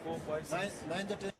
4, 5, 6. Nine, the 10.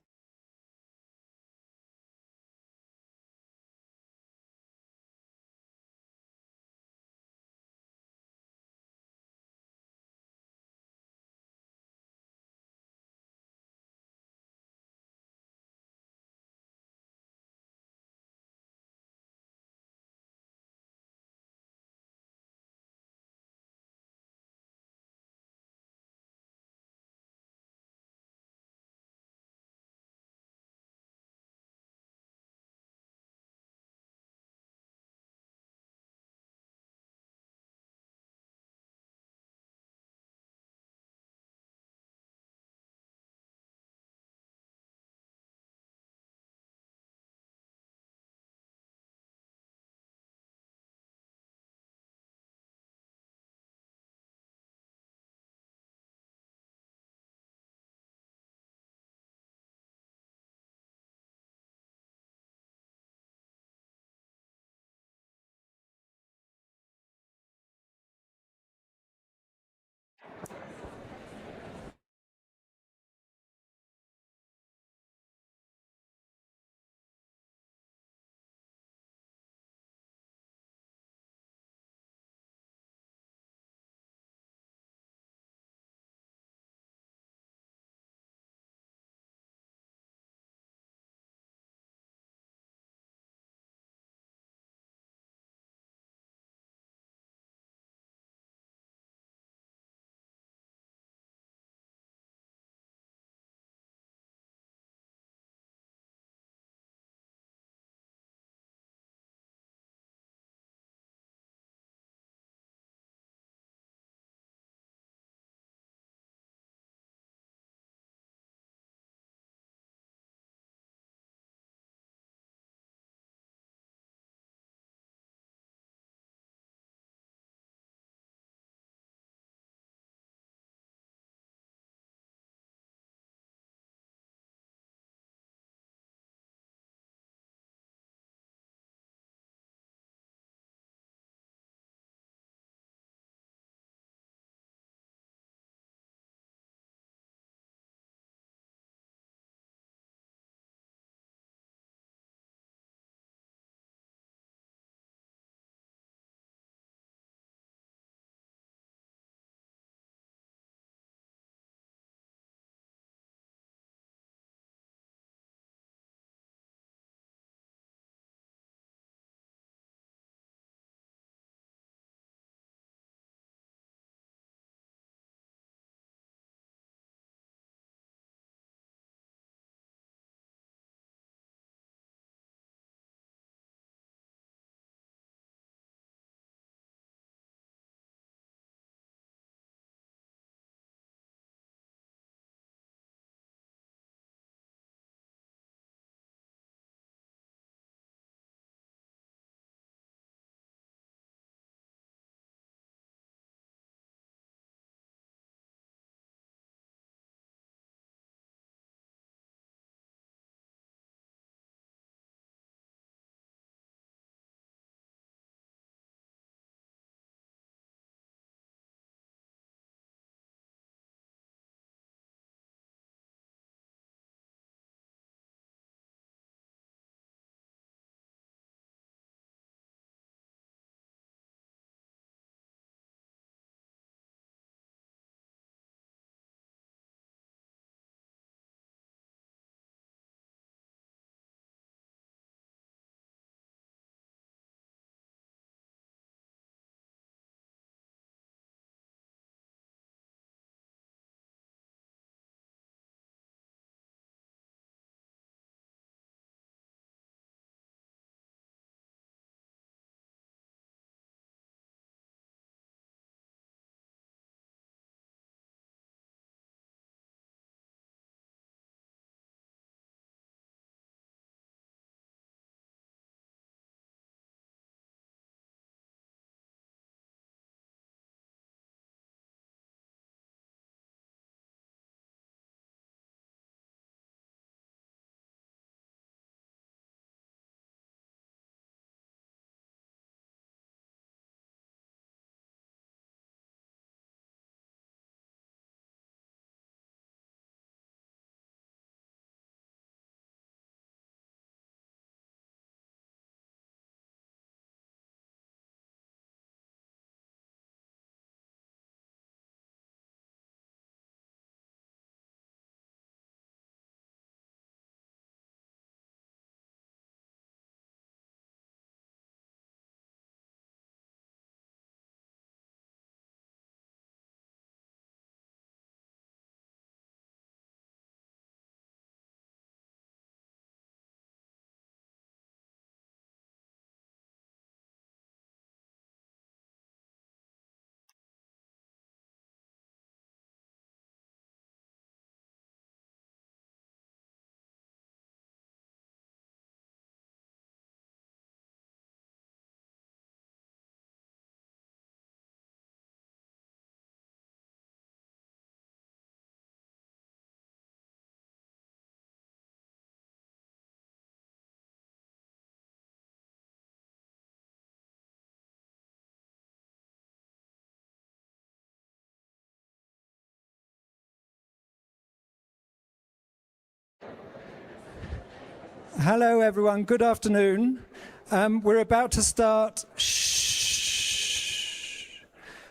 Hello, everyone. Good afternoon. We're about to start.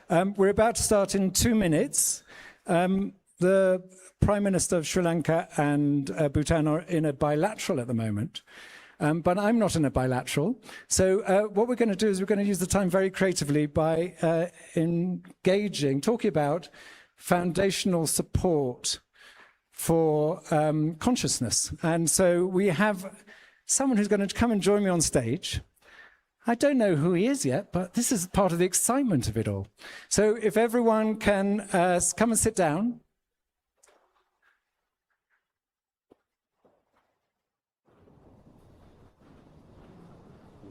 We're about to start in 2 minutes. The Prime Minister of Sri Lanka and Bhutan are in a bilateral at the moment. But I'm not in a bilateral. So what we're going to do is we're going to use the time very creatively by talking about foundational support for consciousness. And so we have someone who's going to come and join me on stage. I don't know who he is yet, but this is part of the excitement of it all. So if everyone can come and sit down.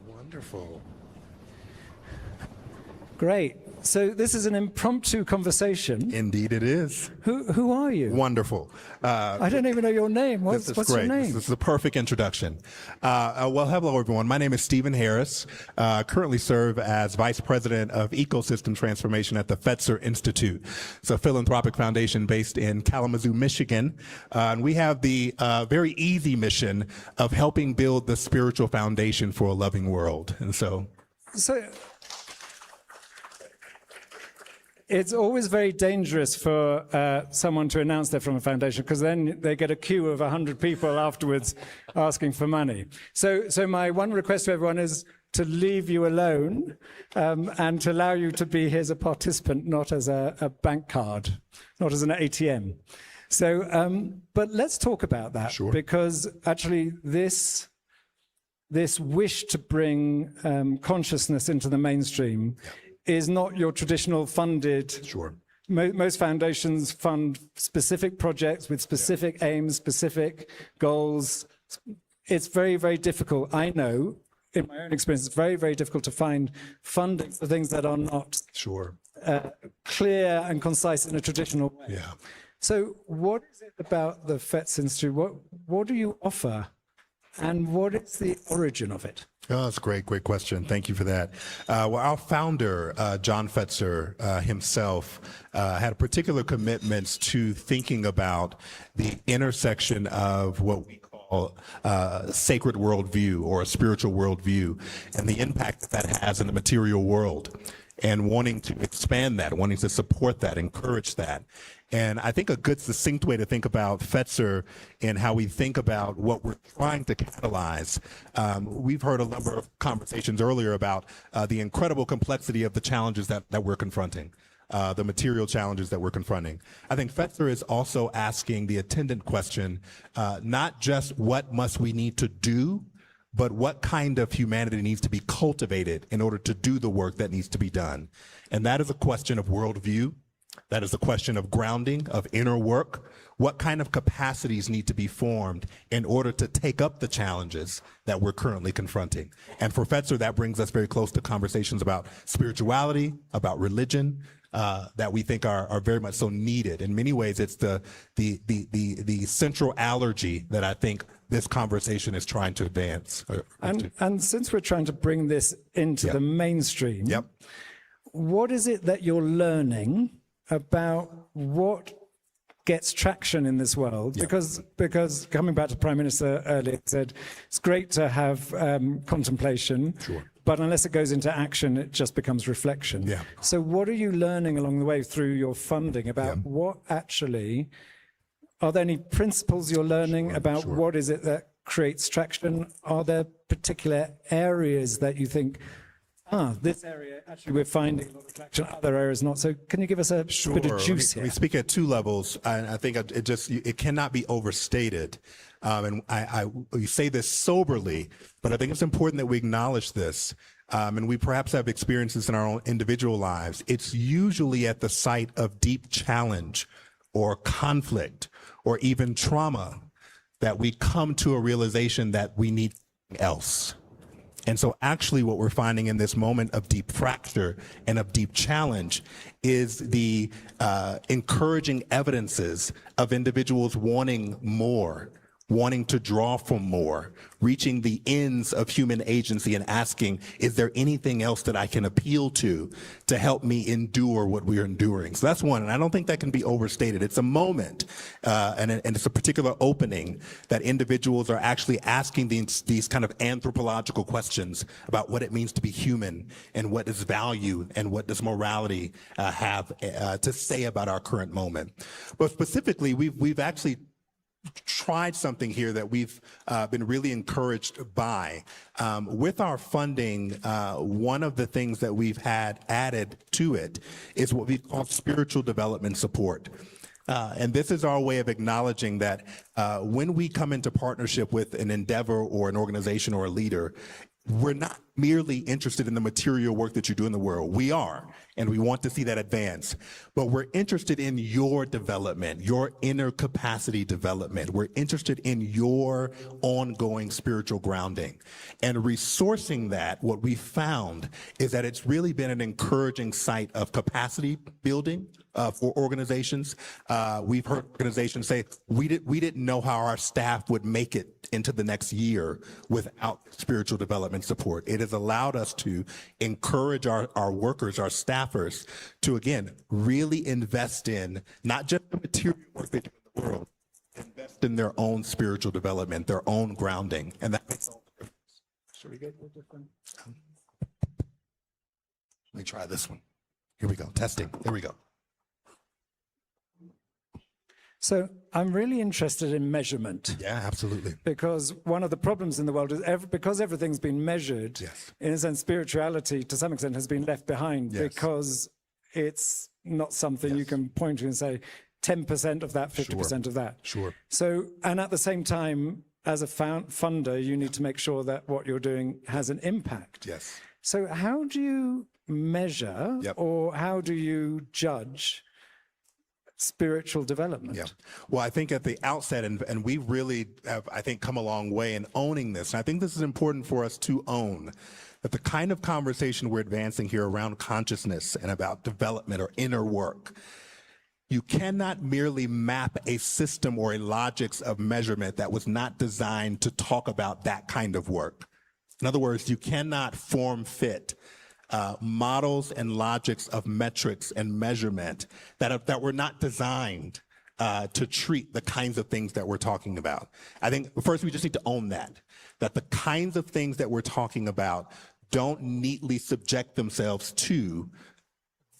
Wonderful. Great. So this is an impromptu conversation. Indeed it is. Who are you? Wonderful. I don't even know your name. What's your name? This is the perfect introduction. Well, hello, everyone. My name is Stephen Harris. Currently serve as Vice President of Ecosystem Transformation at the Fetzer Institute. It's a philanthropic foundation based in Kalamazoo, Michigan. And we have the very easy mission of helping build the spiritual foundation for a loving world. And so it's always very dangerous for someone to announce they're from a foundation, because then they get a queue of 100 people afterwards asking for money. So my one request to everyone is to leave you alone and to allow you to be here as a participant, not as a bank card, not as an ATM. So, but let's talk about that. Sure. Because actually this wish to bring consciousness into the mainstream is not your traditional funded. Sure. Most foundations fund specific projects with specific aims, specific goals. It's very, very difficult. I know, in my own experience, it's very, very difficult to find funding for things that are not clear and concise in a traditional way. Yeah. So what is it about the Fetzer Institute? What do you offer? And what is the origin of it? Oh, that's a great question. Thank you for that. Well, our founder, John Fetzer himself, had a particular commitment to thinking about the intersection of what we call sacred worldview or a spiritual worldview and the impact that has in the material world, and wanting to expand that, wanting to support that, encourage that. And I think a good succinct way to think about Fetzer and how we think about what we're trying to catalyze. We've heard a number of conversations earlier about the incredible complexity of the challenges that we're confronting, the material challenges that we're confronting. I think Fetzer is also asking the attendant question, not just what must we need to do, but what kind of humanity needs to be cultivated in order to do the work that needs to be done. And that is a question of worldview. That is a question of grounding, of inner work. What kind of capacities need to be formed in order to take up the challenges that we're currently confronting? And for Fetzer, that brings us very close to conversations about spirituality, about religion, that we think are very much so needed. In many ways, it's the central allergy that I think this conversation is trying to advance. And since we're trying to bring this into the mainstream, what is it that you're learning about what gets traction in this world? Because coming back to Prime Minister earlier, said it's great to have contemplation, but unless it goes into action, it just becomes reflection. So what are you learning along the way through your funding about what actually, are there any principles you're learning about what is it that creates traction? Are there particular areas that you think, this area, actually, we're finding a lot of traction, other areas not? So can you give us a bit of juice here? We speak at two levels, and I think it cannot be overstated. And we say this soberly, but I think it's important that we acknowledge this. And we perhaps have experiences in our own individual lives. It's usually at the site of deep challenge or conflict or even trauma that we come to a realization that we need something else. And so actually what we're finding in this moment of deep fracture and of deep challenge is the encouraging evidences of individuals wanting more, wanting to draw from more, reaching the ends of human agency and asking, is there anything else that I can appeal to help me endure what we're enduring? So that's one, and I don't think that can be overstated. It's a moment, and it's a particular opening that individuals are actually asking these kind of anthropological questions about what it means to be human and what does value and what does morality have to say about our current moment. But specifically, we've actually tried something here that we've been really encouraged by. With our funding, one of the things that we've had added to it is what we call spiritual development support. And this is our way of acknowledging that when we come into partnership with an endeavor or an organization or a leader, we're not merely interested in the material work that you do in the world. We are, and we want to see that advance. But we're interested in your development, your inner capacity development. We're interested in your ongoing spiritual grounding. And resourcing that, what we found is that it's really been an encouraging site of capacity building for organizations. We've heard organizations say, we didn't know how our staff would make it into the next year without spiritual development support. It has allowed us to encourage our workers, our staffers, to again, really invest in not just the material work they do in the world, invest in their own spiritual development, their own grounding. And that makes all the difference. Should we get a different? Let me try this one. Here we go, testing, here we go. So I'm really interested in measurement. Yeah, absolutely. Because one of the problems in the world is because everything's been measured, Yes. in a sense, spirituality to some extent has been left behind Yes. because it's not something you can point to and say 10% of that, 50% of that. Sure. So, and at the same time, as a funder, you need to make sure that what you're doing has an impact. Yes. So how do you measure or how do you judge spiritual development? Yeah. Well, I think at the outset, and we really have, I think, come a long way in owning this. And I think this is important for us to own that the kind of conversation we're advancing here around consciousness and about development or inner work, you cannot merely map a system or a logics of measurement that was not designed to talk about that kind of work. In other words, you cannot form fit models and logics of metrics and measurement that were not designed to treat the kinds of things that we're talking about. I think first we just need to own that the kinds of things that we're talking about don't neatly subject themselves to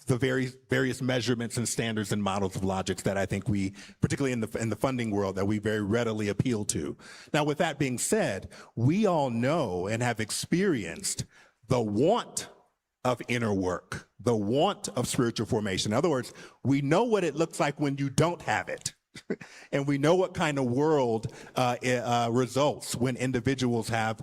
the various measurements and standards and models of logics that I think we, particularly in the funding world, that we very readily appeal to. Now, with that being said, we all know and have experienced the want of inner work, the want of spiritual formation. In other words, we know what it looks like when you don't have it. And we know what kind of world results when individuals have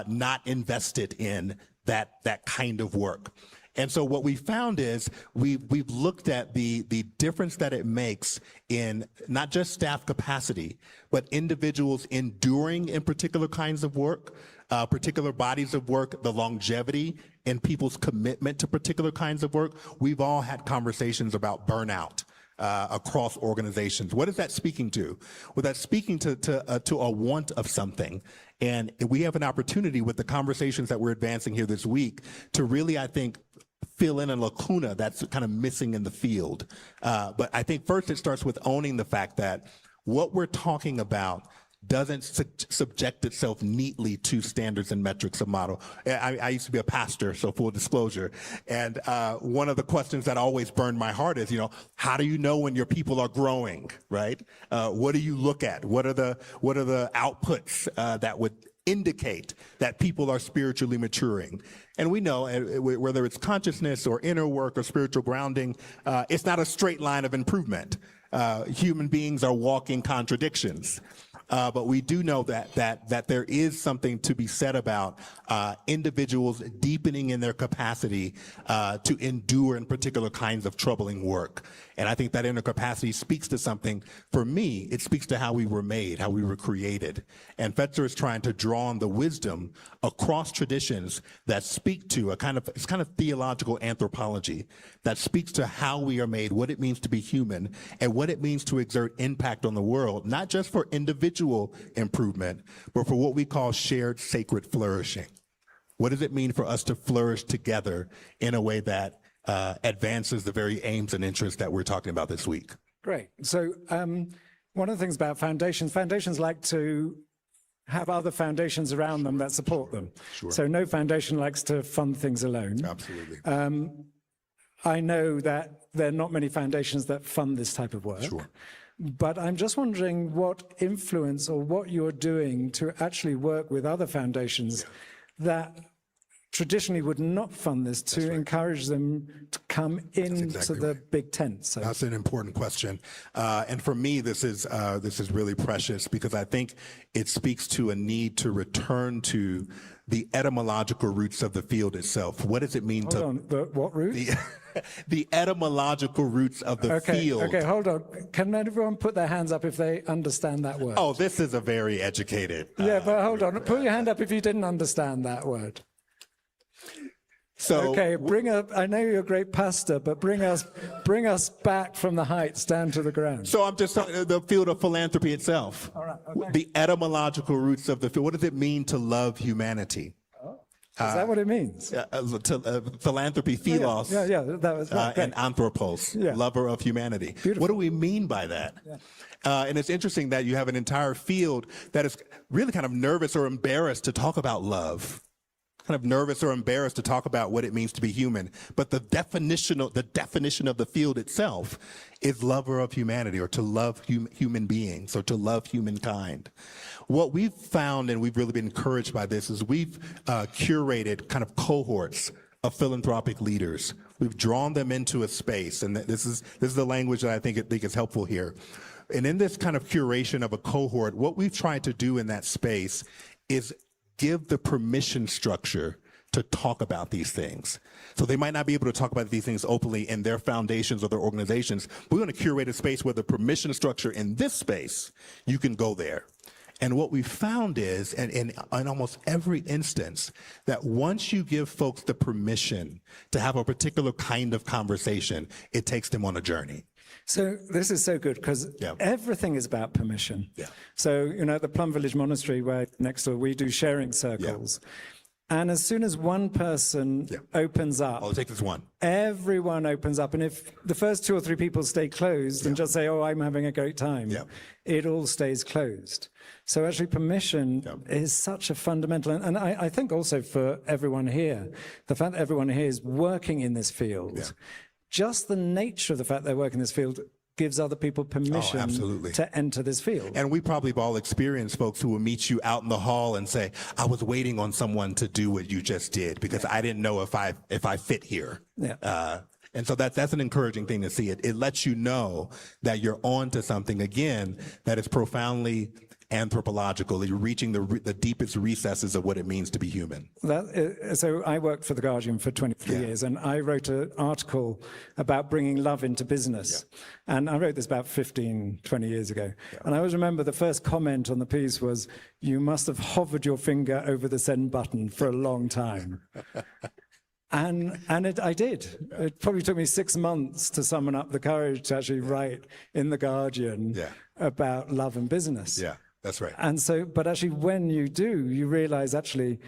not invested in that kind of work. And so what we found is we've looked at the difference that it makes in not just staff capacity, but individuals enduring in particular kinds of work, particular bodies of work, the longevity in people's commitment to particular kinds of work. We've all had conversations about burnout across organizations. What is that speaking to? Well, that's speaking to a want of something. And we have an opportunity with the conversations that we're advancing here this week to really, I think, fill in a lacuna that's kind of missing in the field. But I think first it starts with owning the fact that what we're talking about doesn't subject itself neatly to standards and metrics of model. I used to be a pastor, so full disclosure. And one of the questions that always burned my heart is, how do you know when your people are growing, right? What do you look at? What are the outputs that would indicate that people are spiritually maturing? And we know whether it's consciousness or inner work or spiritual grounding, it's not a straight line of improvement. Human beings are walking contradictions. But we do know that there is something to be said about individuals deepening in their capacity to endure in particular kinds of troubling work. And I think that inner capacity speaks to something. For me, it speaks to how we were made, how we were created. And Fetzer is trying to draw on the wisdom across traditions that speak to it's kind of theological anthropology that speaks to how we are made, what it means to be human, and what it means to exert impact on the world, not just for individuals individual improvement, but for what we call shared sacred flourishing. What does it mean for us to flourish together in a way that advances the very aims and interests that we're talking about this week? Great. So one of the things about foundations like to have other foundations around them that support them. Sure. So no foundation likes to fund things alone. Absolutely. I know that there are not many foundations that fund this type of work. Sure. But I'm just wondering what influence or what you're doing to actually work with other foundations that traditionally would not fund this to encourage them to come into the big tent. So that's an important question, and for me, this is really precious because I think it speaks to a need to return to the etymological roots of the field itself. What does it mean Hold on, what roots? The etymological roots of the field. Okay, hold on. Can everyone put their hands up if they understand that word? Oh, this is a very educated. Yeah, but hold on. Put your hand up if you didn't understand that word. So, okay, I know you're a great pastor, but bring us back from the heights down to the ground. So I'm just talking the field of philanthropy itself. All right, okay. The etymological roots of the field. What does it mean to love humanity? Is that what it means? Philanthropy, philos, yeah, that was right, and anthropos, lover of humanity. Beautiful. What do we mean by that? Yeah. And it's interesting that you have an entire field that is really kind of nervous or embarrassed to talk about love. Kind of nervous or embarrassed to talk about what it means to be human. But the definition of the field itself is lover of humanity, or to love human beings, or to love humankind. What we've found, and we've really been encouraged by this, is we've curated kind of cohorts of philanthropic leaders. We've drawn them into a space, and this is the language that I think is helpful here. And in this kind of curation of a cohort, what we've tried to do in that space is give the permission structure to talk about these things. So they might not be able to talk about these things openly in their foundations or their organizations. We're going to curate a space where the permission structure in this space, you can go there. And what we found is, and in almost every instance, that once you give folks the permission to have a particular kind of conversation, it takes them on a journey. So this is so good because everything is about permission. Yeah. So, at the Plum Village Monastery, where next door we do sharing circles. Yeah. And as soon as one person opens up, it takes this one. Everyone opens up. And if the first 2 or 3 people stay closed and just say, oh, I'm having a great time, it all stays closed. So actually permission is such a fundamental, and I think also for everyone here, the fact that everyone here is working in this field, just the nature of the fact they're working in this field gives other people permission to enter this field. And we probably have all experienced folks who will meet you out in the hall and say, I was waiting on someone to do what you just did because I didn't know if I fit here. And so that's an encouraging thing to see. It lets you know that you're on to something, again, that is profoundly anthropological. You're reaching the deepest recesses of what it means to be human. So I worked for The Guardian for 23 years, and I wrote an article about bringing love into business. And I wrote this about 15, 20 years ago. And I always remember the first comment on the piece was, you must have hovered your finger over the send button for a long time. And I did. It probably took me 6 months to summon up the courage to actually write in The Guardian about love and business. Yeah, that's right. And so, but actually when you do, you realize actually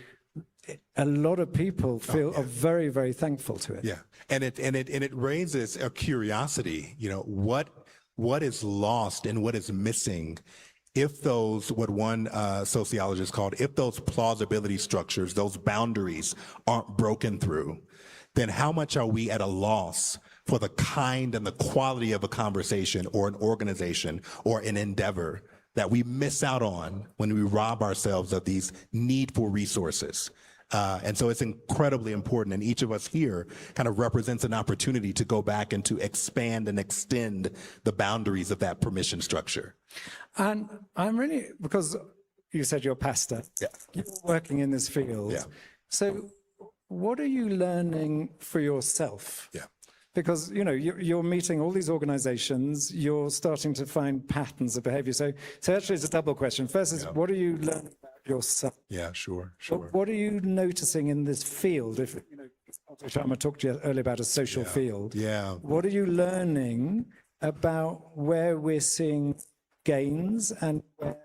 a lot of people are very, very thankful to it. Yeah, and it raises a curiosity, what is lost and what is missing if those, what one sociologist called, if those plausibility structures, those boundaries aren't broken through, then how much are we at a loss for the kind and the quality of a conversation or an organization or an endeavor that we miss out on when we rob ourselves of these needful resources? And so it's incredibly important, and each of us here kind of represents an opportunity to go back and to expand and extend the boundaries of that permission structure. And I'm really, because you said you're a pastor, you're working in this field. So what are you learning for yourself? Because, you're meeting all these organizations, you're starting to find patterns of behavior. So actually it's a double question. First is, what are you learning about yourself? Yeah, sure. What are you noticing in this field? If, Sharma talked to you earlier about a social field. What are you learning about where we're seeing gains and where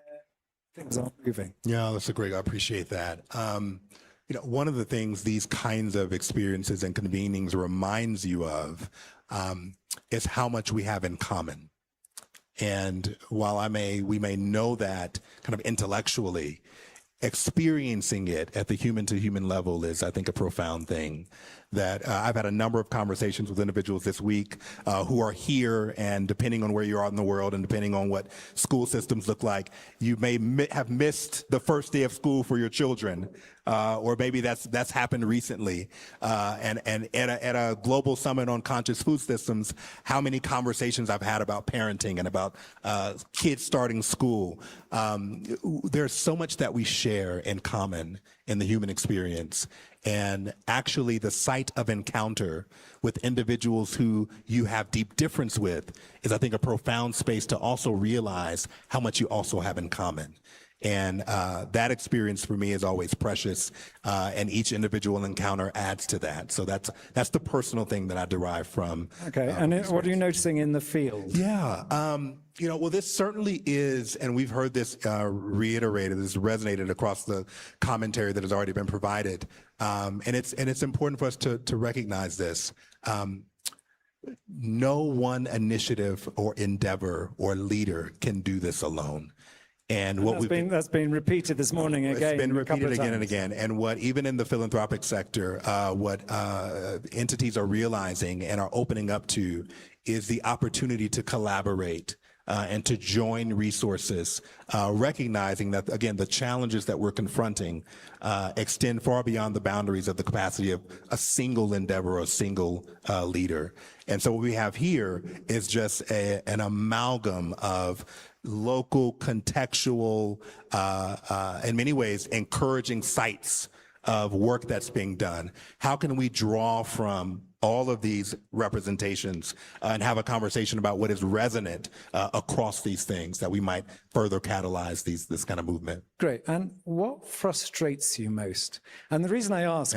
things are moving. Yeah, that's a great, I appreciate that. One of the things these kinds of experiences and convenings reminds you of is how much we have in common. And while we may know that kind of intellectually, experiencing it at the human to human level is, I think, a profound thing. That I've had a number of conversations with individuals this week who are here, and depending on where you are in the world and depending on what school systems look like, you may have missed the first day of school for your children, or maybe that's happened recently. And at a global summit on conscious food systems, how many conversations I've had about parenting and about kids starting school. There's so much that we share in common in the human experience. And actually the site of encounter with individuals who you have deep difference with is, I think, a profound space to also realize how much you also have in common. And that experience for me is always precious, and each individual encounter adds to that. So that's the personal thing that I derive from. Okay, and what are you noticing in the field? Yeah, well, this certainly is, and we've heard this reiterated, this resonated across the commentary that has already been provided, and it's important for us to recognize this. No one initiative or endeavor or leader can do this alone. And what that's been repeated this morning again. It's been repeated again and again. And what, even in the philanthropic sector, what entities are realizing and are opening up to is the opportunity to collaborate and to join resources, recognizing that, again, the challenges that we're confronting extend far beyond the boundaries of the capacity of a single endeavor or a single leader. And so what we have here is just an amalgam of local, contextual, in many ways, encouraging sites of work that's being done. How can we draw from all of these representations and have a conversation about what is resonant across these things that we might further catalyze this kind of movement? Great. And what frustrates you most? And the reason I ask,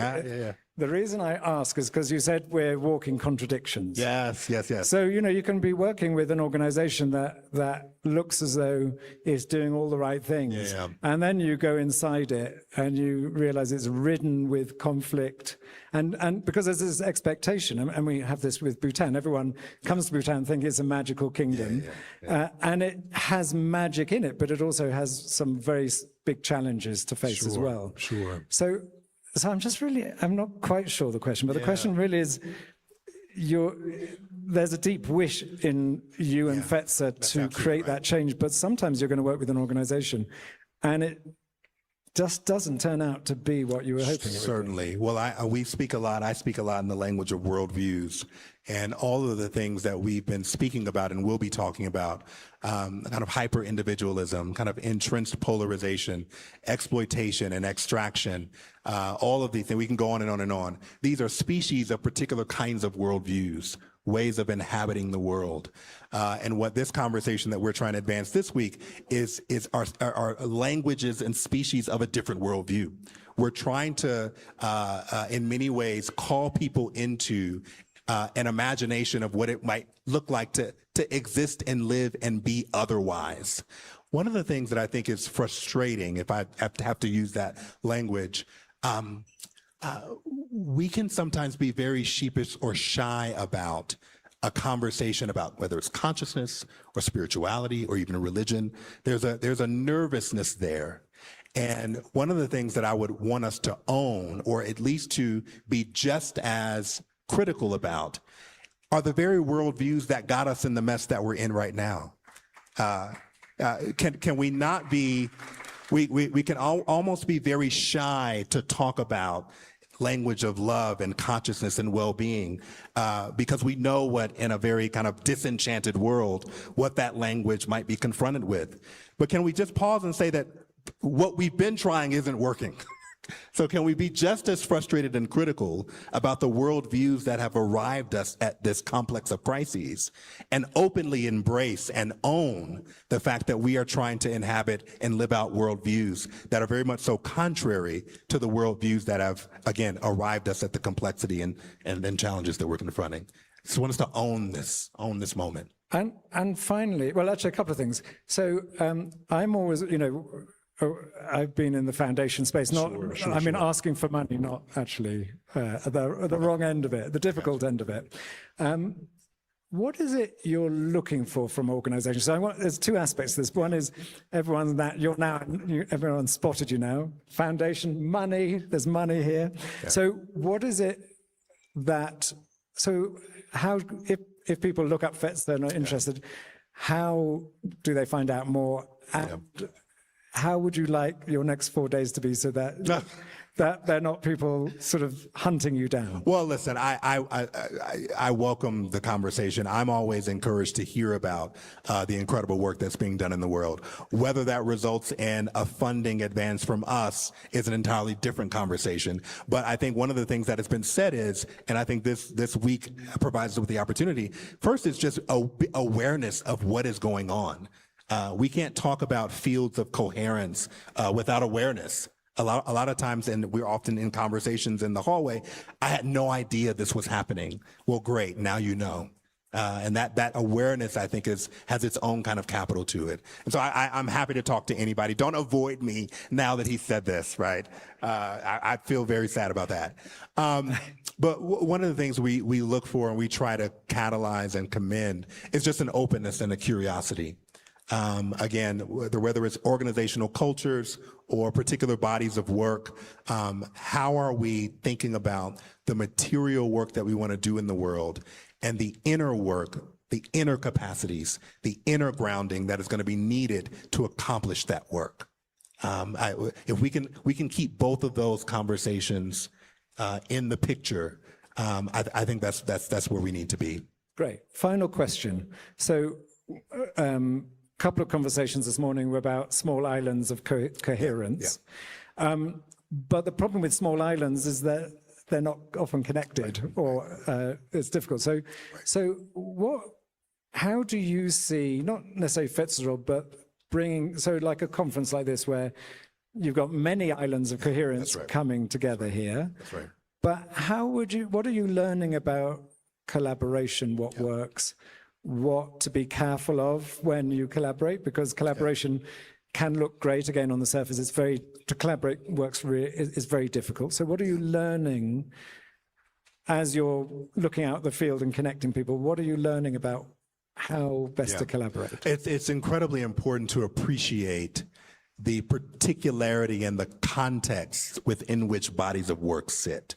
the reason I ask is because you said we're walking contradictions. Yes. So, you can be working with an organization that looks as though it's doing all the right things. Yeah. And then you go inside it and you realize it's ridden with conflict. And because there's this expectation, and we have this with Bhutan, everyone comes to Bhutan thinking it's a magical kingdom. And it has magic in it, but it also has some very big challenges to face as well. Sure. So I'm not quite sure the question, but the question really is, there's a deep wish in you and FETSA to create that change, but sometimes you're going to work with an organization and it just doesn't turn out to be what you were hoping it would be. Certainly. Well, I speak a lot in the language of worldviews, and all of the things that we've been speaking about and will be talking about, kind of hyper-individualism, kind of entrenched polarization, exploitation and extraction, all of these things, we can go on and on and on. These are species of particular kinds of worldviews, ways of inhabiting the world. And what this conversation that we're trying to advance this week is our languages and species of a different worldview. We're trying to, in many ways, call people into an imagination of what it might look like to exist and live and be otherwise. One of the things that I think is frustrating, if I have to use that language, we can sometimes be very sheepish or shy about a conversation about whether it's consciousness or spirituality or even religion. There's a nervousness there. And one of the things that I would want us to own, or at least to be just as critical about, are the very worldviews that got us in the mess that we're in right now. Can we not be, we can almost be very shy to talk about language of love and consciousness and well-being, because we know what, in a very kind of disenchanted world, what that language might be confronted with. But can we just pause and say that what we've been trying isn't working? So can we be just as frustrated and critical about the worldviews that have arrived us at this complex of crises, and openly embrace and own the fact that we are trying to inhabit and live out worldviews that are very much so contrary to the worldviews that have, again, arrived us at the complexity and challenges that we're confronting? So I want us to own this moment. And finally, well, actually a couple of things. So I'm always, I've been in the foundation space, asking for money, not actually at the wrong end of it, the difficult end of it. What is it you're looking for from organizations? So there's two aspects to this. One is everyone's spotted you now. Foundation, money, there's money here. Yeah. So what is it how, if people look up FETS, they're not interested, how do they find out more? And how would you like your next 4 days to be so that that they're not people sort of hunting you down? Well, listen, I welcome the conversation. I'm always encouraged to hear about the incredible work that's being done in the world. Whether that results in a funding advance from us is an entirely different conversation. But I think one of the things that has been said is, and I think this week provides us with the opportunity, first is just awareness of what is going on. We can't talk about fields of coherence without awareness. A lot of times, and we're often in conversations in the hallway, I had no idea this was happening. Well, great, now you know. And that awareness, I think, has its own kind of capital to it. And so I'm happy to talk to anybody. Don't avoid me now that he said this, right? I feel very sad about that. But one of the things we look for and we try to catalyze and commend is just an openness and a curiosity. Again, whether it's organizational cultures or particular bodies of work, how are we thinking about the material work that we want to do in the world and the inner work, the inner capacities, the inner grounding that is going to be needed to accomplish that work? If we can keep both of those conversations in the picture, I think that's where we need to be. Great. Final question. So, couple of conversations this morning were about small islands of coherence. Yeah. But the problem with small islands is that they're not often connected, or it's difficult. So, how do you see, not necessarily FETS's role, but like a conference like this where you've got many islands of coherence coming together here. That's right. But what are you learning about collaboration, what works, what to be careful of when you collaborate? Because collaboration can look great, again, on the surface. To collaborate is very difficult. So what are you learning as you're looking out the field and connecting people? What are you learning about how best to collaborate? It's incredibly important to appreciate the particularity and the context within which bodies of work sit.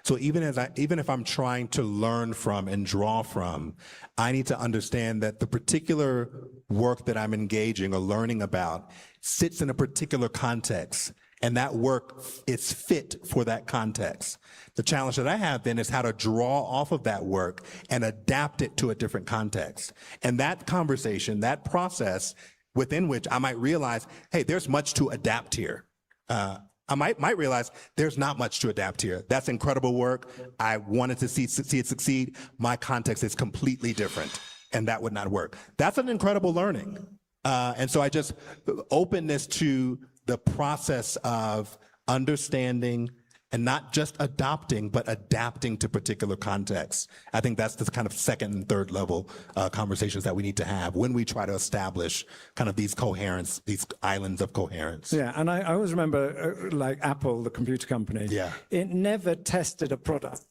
So even if I'm trying to learn from and draw from, I need to understand that the particular work that I'm engaging or learning about sits in a particular context, and that work is fit for that context. The challenge that I have then is how to draw off of that work and adapt it to a different context. And that conversation, that process within which I might realize, hey, there's much to adapt here. I might realize there's not much to adapt here. That's incredible work. I wanted to see it succeed. My context is completely different, and that would not work. That's an incredible learning. And so openness to the process of understanding and not just adopting, but adapting to particular contexts. I think that's the kind of second and third level conversations that we need to have when we try to establish kind of these islands of coherence. Yeah, and I always remember, like Apple, the computer company, it never tested a product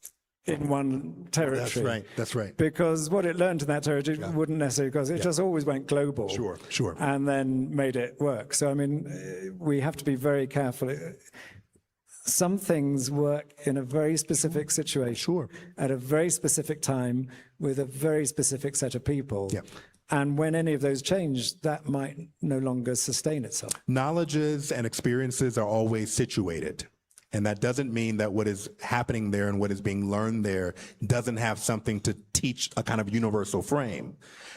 in one territory. That's right. Because what it learned in that territory wouldn't necessarily, because it just always went global. Sure. And then made it work. So, I mean, we have to be very careful. Some things work in a very specific situation, at a very specific time, with a very specific set of people. And when any of those change, that might no longer sustain itself. Knowledges and experiences are always situated. And that doesn't mean that what is happening there and what is being learned there doesn't have something to teach a kind of universal frame.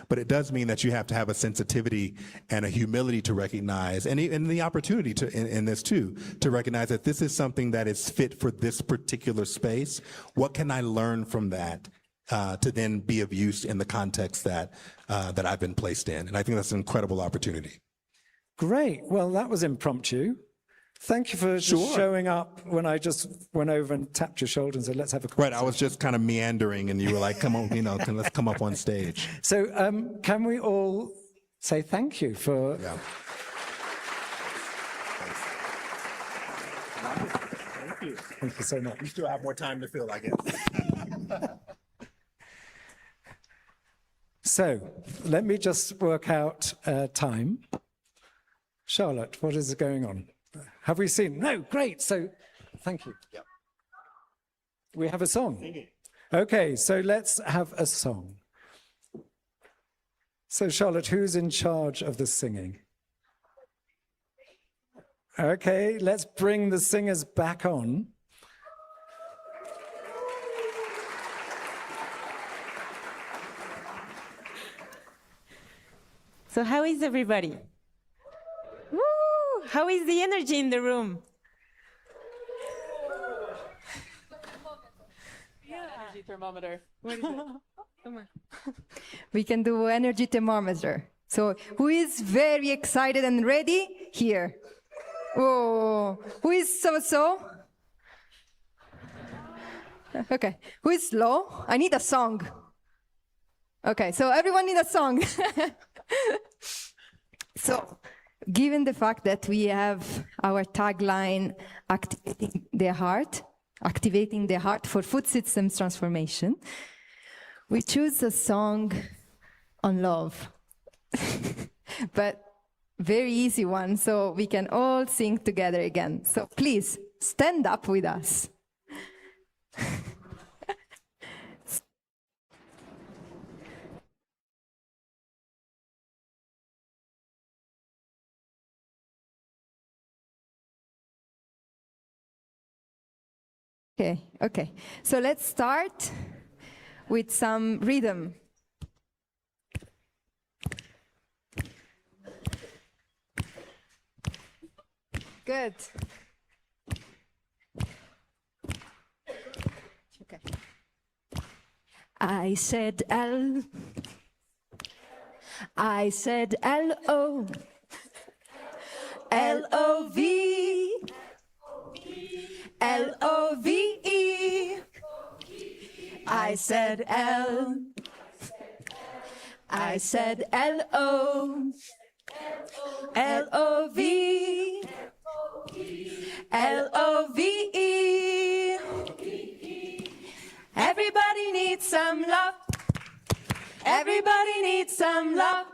But it does mean that you have to have a sensitivity and a humility to recognize, and the opportunity to, in this too, to recognize that this is something that is fit for this particular space. What can I learn from that to then be of use in the context that I've been placed in? And I think that's an incredible opportunity. Great. Well, that was impromptu. Thank you for just showing up when I just went over and tapped your shoulder and said, let's have a conversation. Right, I was just kind of meandering and you were like, come on, let's come up on stage. So can we all say thank you for... you. Thank you so much. You still have more time to fill, I guess. So let me just work out time. Charlotte, what is going on? Have we seen? No, great. So thank you. Yep. We have a song. Okay, so let's have a song. So Charlotte, who's in charge of the singing? Okay, let's bring the singers back on. So how is everybody? Woo! How is the energy in the room? Energy thermometer. What is it? Come on. We can do energy thermometer. So who is very excited and ready? Here. Oh, who is so? Okay, who is slow? I need a song. Okay, so everyone need a song. So, given the fact that we have our tagline, activating the heart for food systems transformation, we choose a song on love, but very easy one, so we can all sing together again. So please, stand up with us. Okay. So let's start with some rhythm. Good. Okay. I said L. I said L-O. L-O-V. L-O-V-E. I said L. I said L-O. L-O-V. L-O-V-E. Everybody needs some love. Everybody needs some love.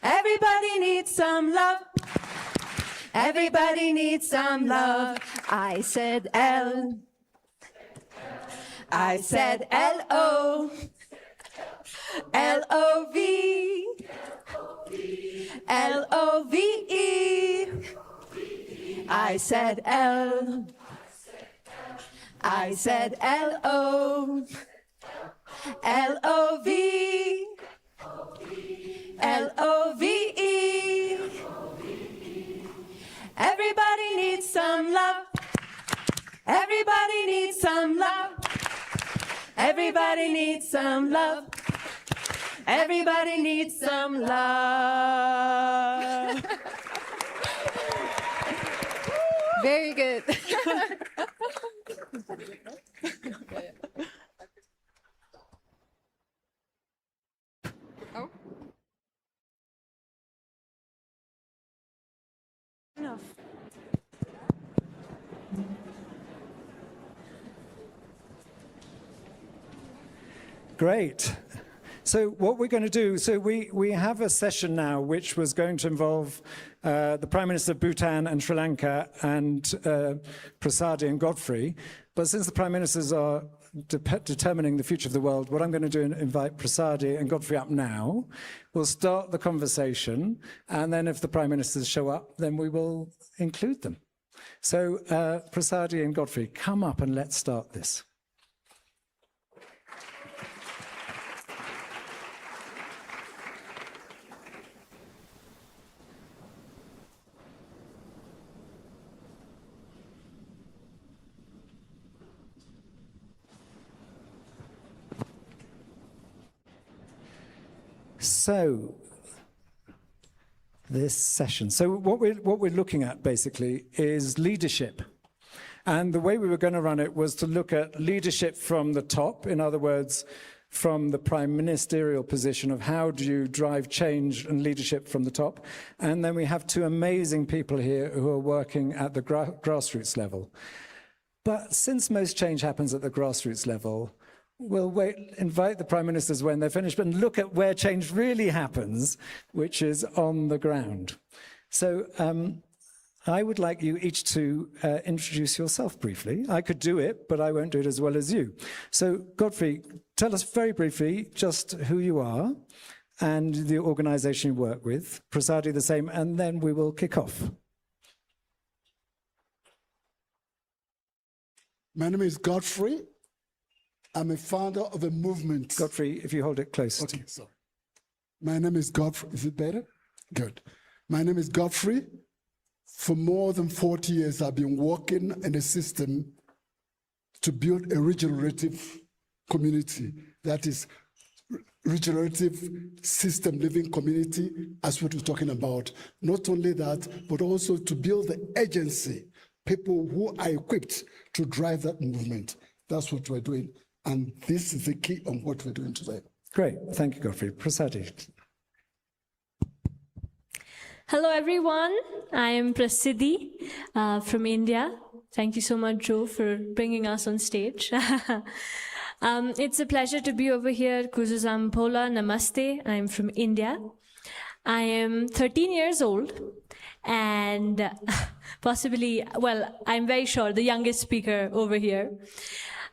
Everybody needs some love. Everybody needs some love. I said L. I said L-O. L-O-V. L-O-V-E. I said L. I said L-O. L-O-V. L-O-V-E. Everybody needs some love. Everybody needs some love. Everybody needs some love. Everybody needs some love. Very good. Oh. Enough. Great. So what we're going to do, so we have a session now which was going to involve the Prime Minister of Bhutan and Sri Lanka and Prasadi and Godfrey. But since the Prime Ministers are determining the future of the world, what I'm going to do is invite Prasadi and Godfrey up now. We'll start the conversation, and then if the Prime Ministers show up, then we will include them. So Prasadi and Godfrey, come up and let's start this. So, this session. So what we're looking at basically is leadership. And the way we were going to run it was to look at leadership from the top, in other words, from the prime ministerial position of how do you drive change and leadership from the top. And then we have two amazing people here who are working at the grassroots level. But since most change happens at the grassroots level, we'll invite the prime ministers when they're finished, and look at where change really happens, which is on the ground. So I would like you each to introduce yourself briefly. I could do it, but I won't do it as well as you. So Godfrey, tell us very briefly just who you are and the organization you work with. Prasadi the same, and then we will kick off. My name is Godfrey. I'm a founder of a movement. Godfrey, if you hold it close. Okay, sorry. My name is Godfrey. Is it better? Good. My name is Godfrey. For more than 40 years, I've been working in a system to build a regenerative community. That is, regenerative system living community, as what we're talking about. Not only that, but also to build the agency, people who are equipped to drive that movement. That's what we're doing. And this is the key on what we're doing today. Great. Thank you, Godfrey. Prasadi. Hello, everyone. I am Prasiddhi from India. Thank you so much, Joe, for bringing us on stage. It's a pleasure to be over here. Kuzuzam Pola, Namaste. I'm from India. I am 13 years old and possibly, well, I'm very sure the youngest speaker over here.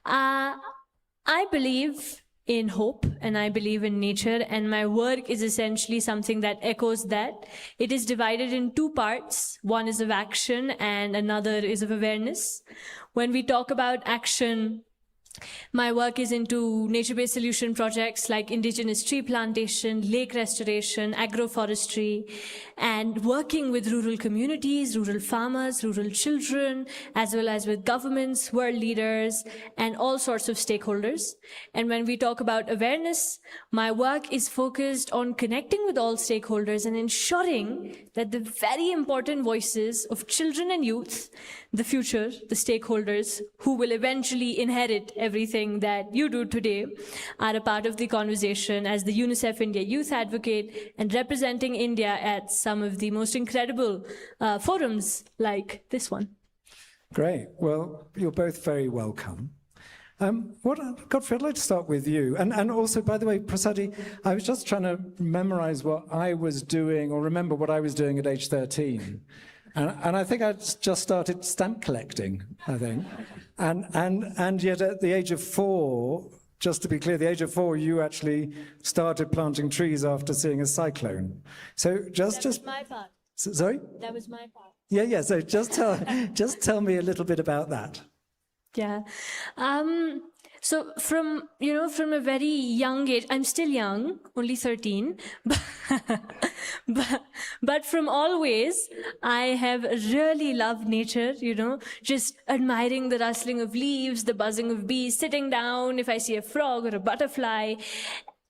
I believe in hope and I believe in nature, and my work is essentially something that echoes that. It is divided in two parts. One is of action and another is of awareness. When we talk about action, my work is into nature-based solution projects like indigenous tree plantation, lake restoration, agroforestry, and working with rural communities, rural farmers, rural children, as well as with governments, world leaders, and all sorts of stakeholders. And when we talk about awareness, my work is focused on connecting with all stakeholders and ensuring that the very important voices of children and youth, the future, the stakeholders, who will eventually inherit everything that you do today, are a part of the conversation as the UNICEF India Youth Advocate and representing India at some of the most incredible forums like this one. Great. Well, you're both very welcome. Godfrey, I'd like to start with you. And also, by the way, Prasadi, I was just trying to memorize what I was doing or remember what I was doing at age 13. And I think I just started stamp collecting, I think. And yet at the age of 4, just to be clear, the age of 4, you actually started planting trees after seeing a cyclone. So that was my part. Sorry? That was my part. Yeah. So just tell me a little bit about that. Yeah. So from a very young age, I'm still young, only 13, but from always, I have really loved nature, just admiring the rustling of leaves, the buzzing of bees, sitting down if I see a frog or a butterfly,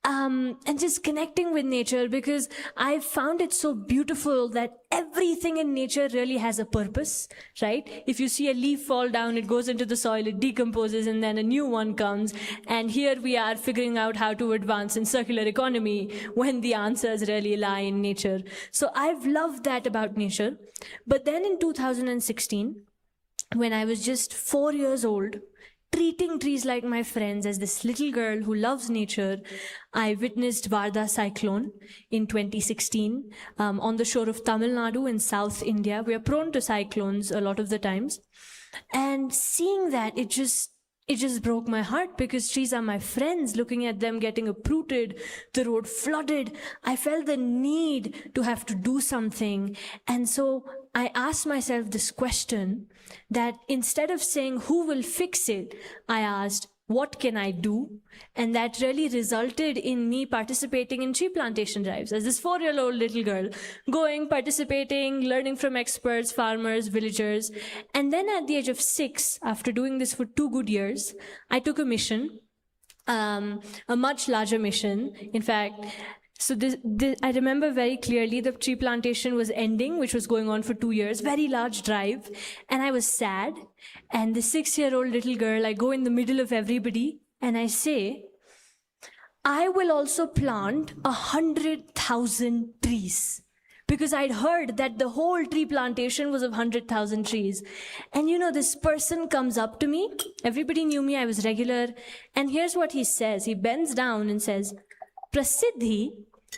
and just connecting with nature, because I found it so beautiful that everything in nature really has a purpose, right? If you see a leaf fall down, it goes into the soil, it decomposes, and then a new one comes. And here we are figuring out how to advance in circular economy when the answers really lie in nature. So I've loved that about nature. But then in 2016, when I was just 4 years old, treating trees like my friends as this little girl who loves nature, I witnessed Varda cyclone in 2016 on the shore of Tamil Nadu in South India. We are prone to cyclones a lot of the times. And seeing that, it just broke my heart, because trees are my friends. Looking at them getting uprooted, the road flooded, I felt the need to have to do something. And so I asked myself this question, that instead of saying who will fix it, I asked, what can I do? And that really resulted in me participating in tree plantation drives as this 4-year-old little girl, going, participating, learning from experts, farmers, villagers. And then at the age of 6, after doing this for 2 good years, I took a mission, a much larger mission. In fact, so I remember very clearly the tree plantation was ending, which was going on for 2 years, very large drive, and I was sad. And the 6-year-old little girl, I go in the middle of everybody and I say, I will also plant 100,000 trees, because I'd heard that the whole tree plantation was of 100,000 trees. And you know, this person comes up to me. Everybody knew me, I was regular. And here's what he says. He bends down and says, Prasiddhi,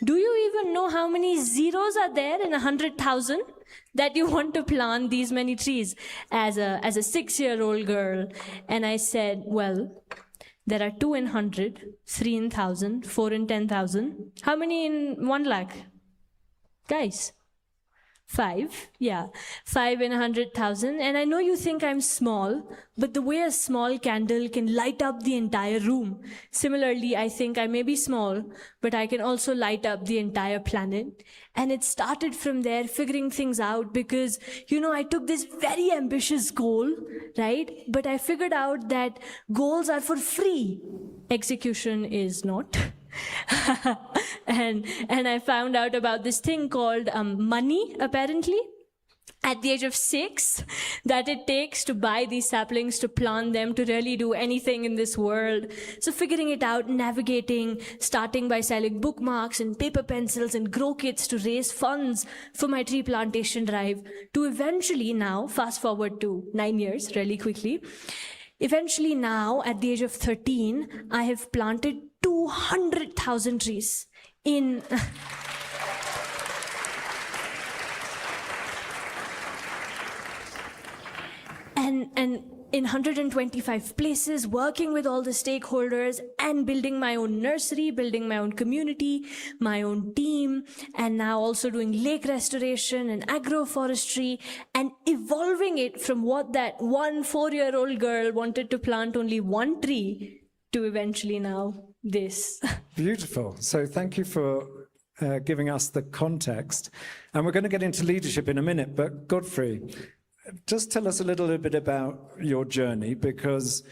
do you even know how many zeros are there in 100,000 that you want to plant these many trees as a 6-year-old girl? And I said, well, there are 2 in 100, 3 in 1,000, 4 in 10,000. How many in 1 lakh? Guys, 5, yeah, 5 in 100,000. And I know you think I'm small, but the way a small candle can light up the entire room. Similarly, I think I may be small, but I can also light up the entire planet. And it started from there, figuring things out, because, you know, I took this very ambitious goal, right? But I figured out that goals are for free. Execution is not. and I found out about this thing called money, apparently, at the age of 6, that it takes to buy these saplings, to plant them, to really do anything in this world. So figuring it out, navigating, starting by selling bookmarks and paper pencils and grow kits to raise funds for my tree plantation drive, to eventually now, fast forward to 9 years, really quickly, eventually now, at the age of 13, I have planted 200,000 trees in... and in 125 places, working with all the stakeholders and building my own nursery, building my own community, my own team, and now also doing lake restoration and agroforestry, and evolving it from what that 4-year-old girl wanted to plant only 1 tree to eventually now this. Beautiful. So thank you for giving us the context. And we're going to get into leadership in a minute, but Godfrey, just tell us a little bit about your journey, because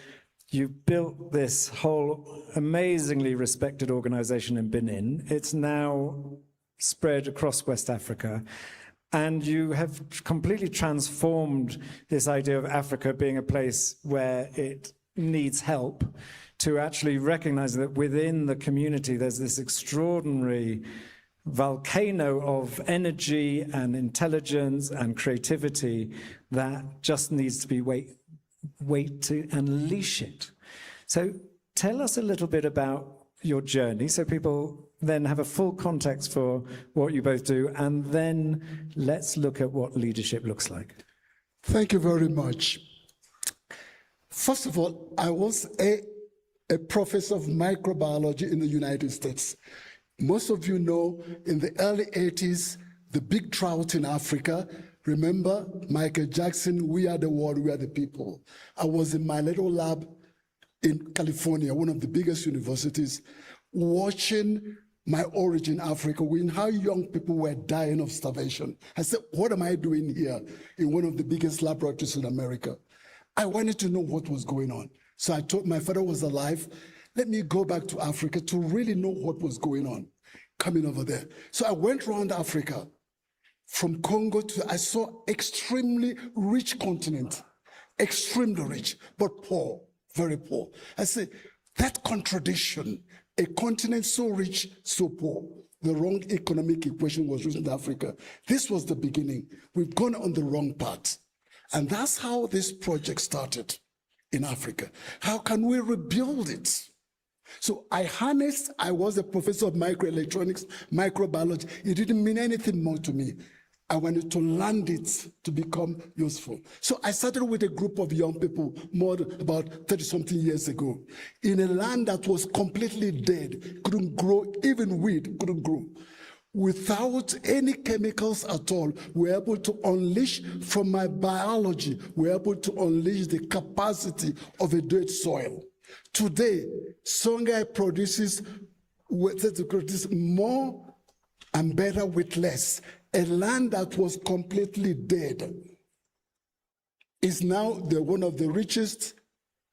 you built this whole amazingly respected organization in Benin. It's now spread across West Africa, and you have completely transformed this idea of Africa being a place where it needs help to actually recognize that within the community there's this extraordinary volcano of energy and intelligence and creativity that just needs to be wait to unleash it. So tell us a little bit about your journey so people then have a full context for what you both do, and then let's look at what leadership looks like. Thank you very much. First of all, I was a professor of microbiology in the United States. Most of you know, in the early 80s, the big drought in Africa, remember Michael Jackson, "We Are the World, We Are the People." I was in my little lab in California, one of the biggest universities, watching my origin, Africa, when how young people were dying of starvation. I said, what am I doing here in one of the biggest laboratories in America? I wanted to know what was going on. So I told my father was alive. Let me go back to Africa to really know what was going on coming over there. So I went around Africa, from Congo to, I saw extremely rich continent, extremely rich, but poor, very poor. I said, that contradiction, a continent so rich, so poor, the wrong economic equation was used in Africa. This was the beginning. We've gone on the wrong path. And that's how this project started in Africa. How can we rebuild it? So I was a professor of microelectronics, microbiology. It didn't mean anything more to me. I wanted to land it to become useful. So I started with a group of young people about 30-something years ago in a land that was completely dead, couldn't grow, even wheat couldn't grow. Without any chemicals at all, we're able to unleash from my biology, we're able to unleash the capacity of a dead soil. Today, Songhai produces more and better with less. A land that was completely dead is now one of the richest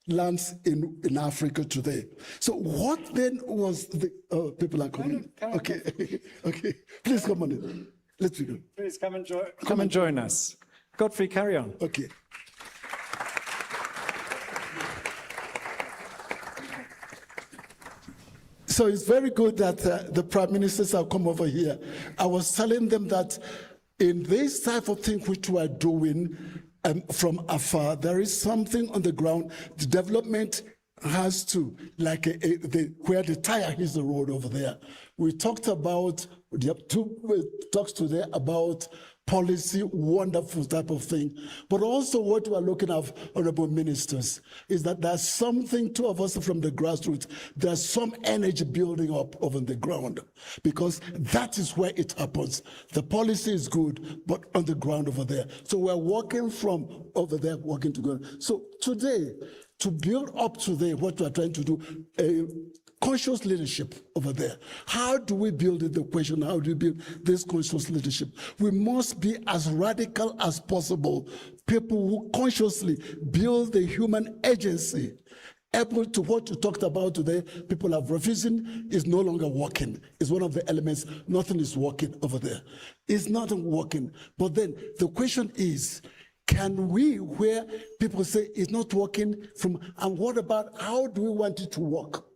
lands in Africa today. So what then was the, people are coming? Okay, okay, please come on in. Let's begin. Please come and join us. Godfrey, carry on. Okay. So it's very good that the prime ministers have come over here. I was telling them that in this type of thing which we are doing from afar, there is something on the ground. The development has to, like where the tire hits the road over there. We talked about, two talks today about policy, wonderful type of thing. But also what we are looking at, honorable ministers, is that there's something, two of us from the grassroots, there's some energy building up over the ground, because that is where it happens. The policy is good, but on the ground over there. So we're working from over there, working together. So today, to build up today, what we're trying to do, conscious leadership over there. How do we build it? The question, how do we build this conscious leadership? We must be as radical as possible. People who consciously build the human agency. Able to what you talked about today, people have refusing is no longer working. It's one of the elements, nothing is working over there. It's not working. But then the question is, can we, where people say it's not working, and what about how do we want it to work?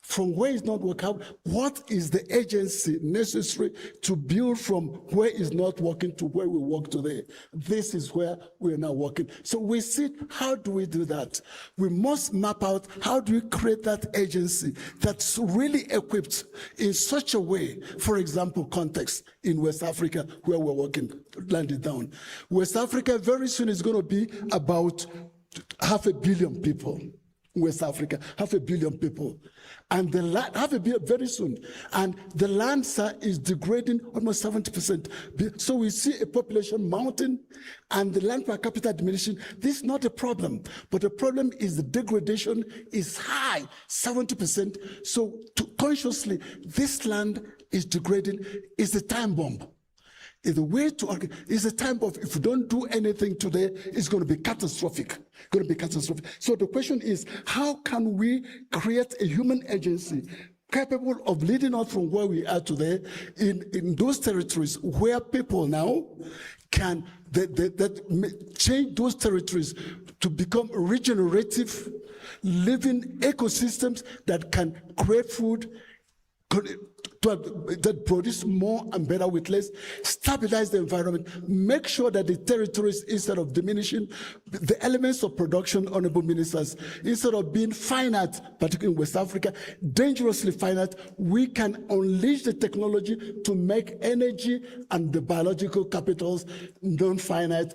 From where it's not working out, what is the agency necessary to build from where it's not working to where we work today? This is where we're now working. So we see, how do we do that? We must map out how do we create that agency that's really equipped in such a way, for example, context in West Africa where we're working, landed down. West Africa very soon is going to be about 500 million people. West Africa, 500 million people. And the land, 500 million very soon. And the land is degrading almost 70%. So we see a population mounting and the land per capita diminishing. This is not a problem, but the problem is the degradation is high, 70%. So consciously, this land is degrading, is a time bomb. Is the way to, is a time of, if we don't do anything today, it's going to be catastrophic. Going to be catastrophic. So the question is, how can we create a human agency capable of leading us from where we are today in those territories where people now can change those territories to become regenerative, living ecosystems that can create food, that produce more and better with less, stabilize the environment, make sure that the territories, instead of diminishing, the elements of production, honorable ministers, instead of being finite, particularly in West Africa, dangerously finite, we can unleash the technology to make energy and the biological capitals non-finite,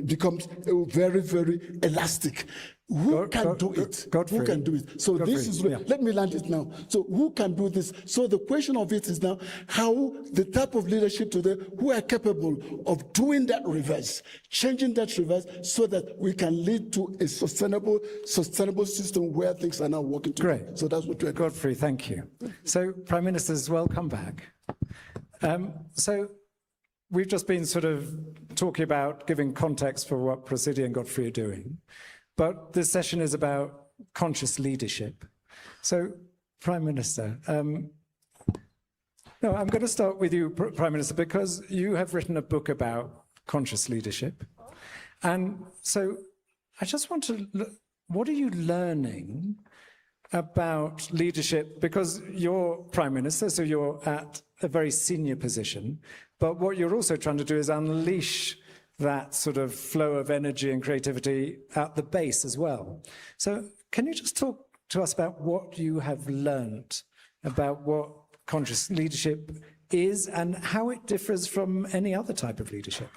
becomes very, very elastic. Who can do it? Godfrey. Who can do it? So Godfrey, this is, yeah. let me land it now. So who can do this? So the question of it is now how the type of leadership today who are capable of doing that reverse, changing that reverse so that we can lead to a sustainable system where things are now working together. Great. So that's what we're doing. Godfrey, thank you. So, Prime Ministers, welcome back. So we've just been sort of talking about giving context for what Prasidi and Godfrey are doing. But this session is about conscious leadership. So, Prime Minister, no, I'm going to start with you, Prime Minister, because you have written a book about conscious leadership. And so I just want to look, what are you learning about leadership? Because you're Prime Minister, so you're at a very senior position. But what you're also trying to do is unleash that sort of flow of energy and creativity at the base as well. So can you just talk to us about what you have learned about what conscious leadership is and how it differs from any other type of leadership?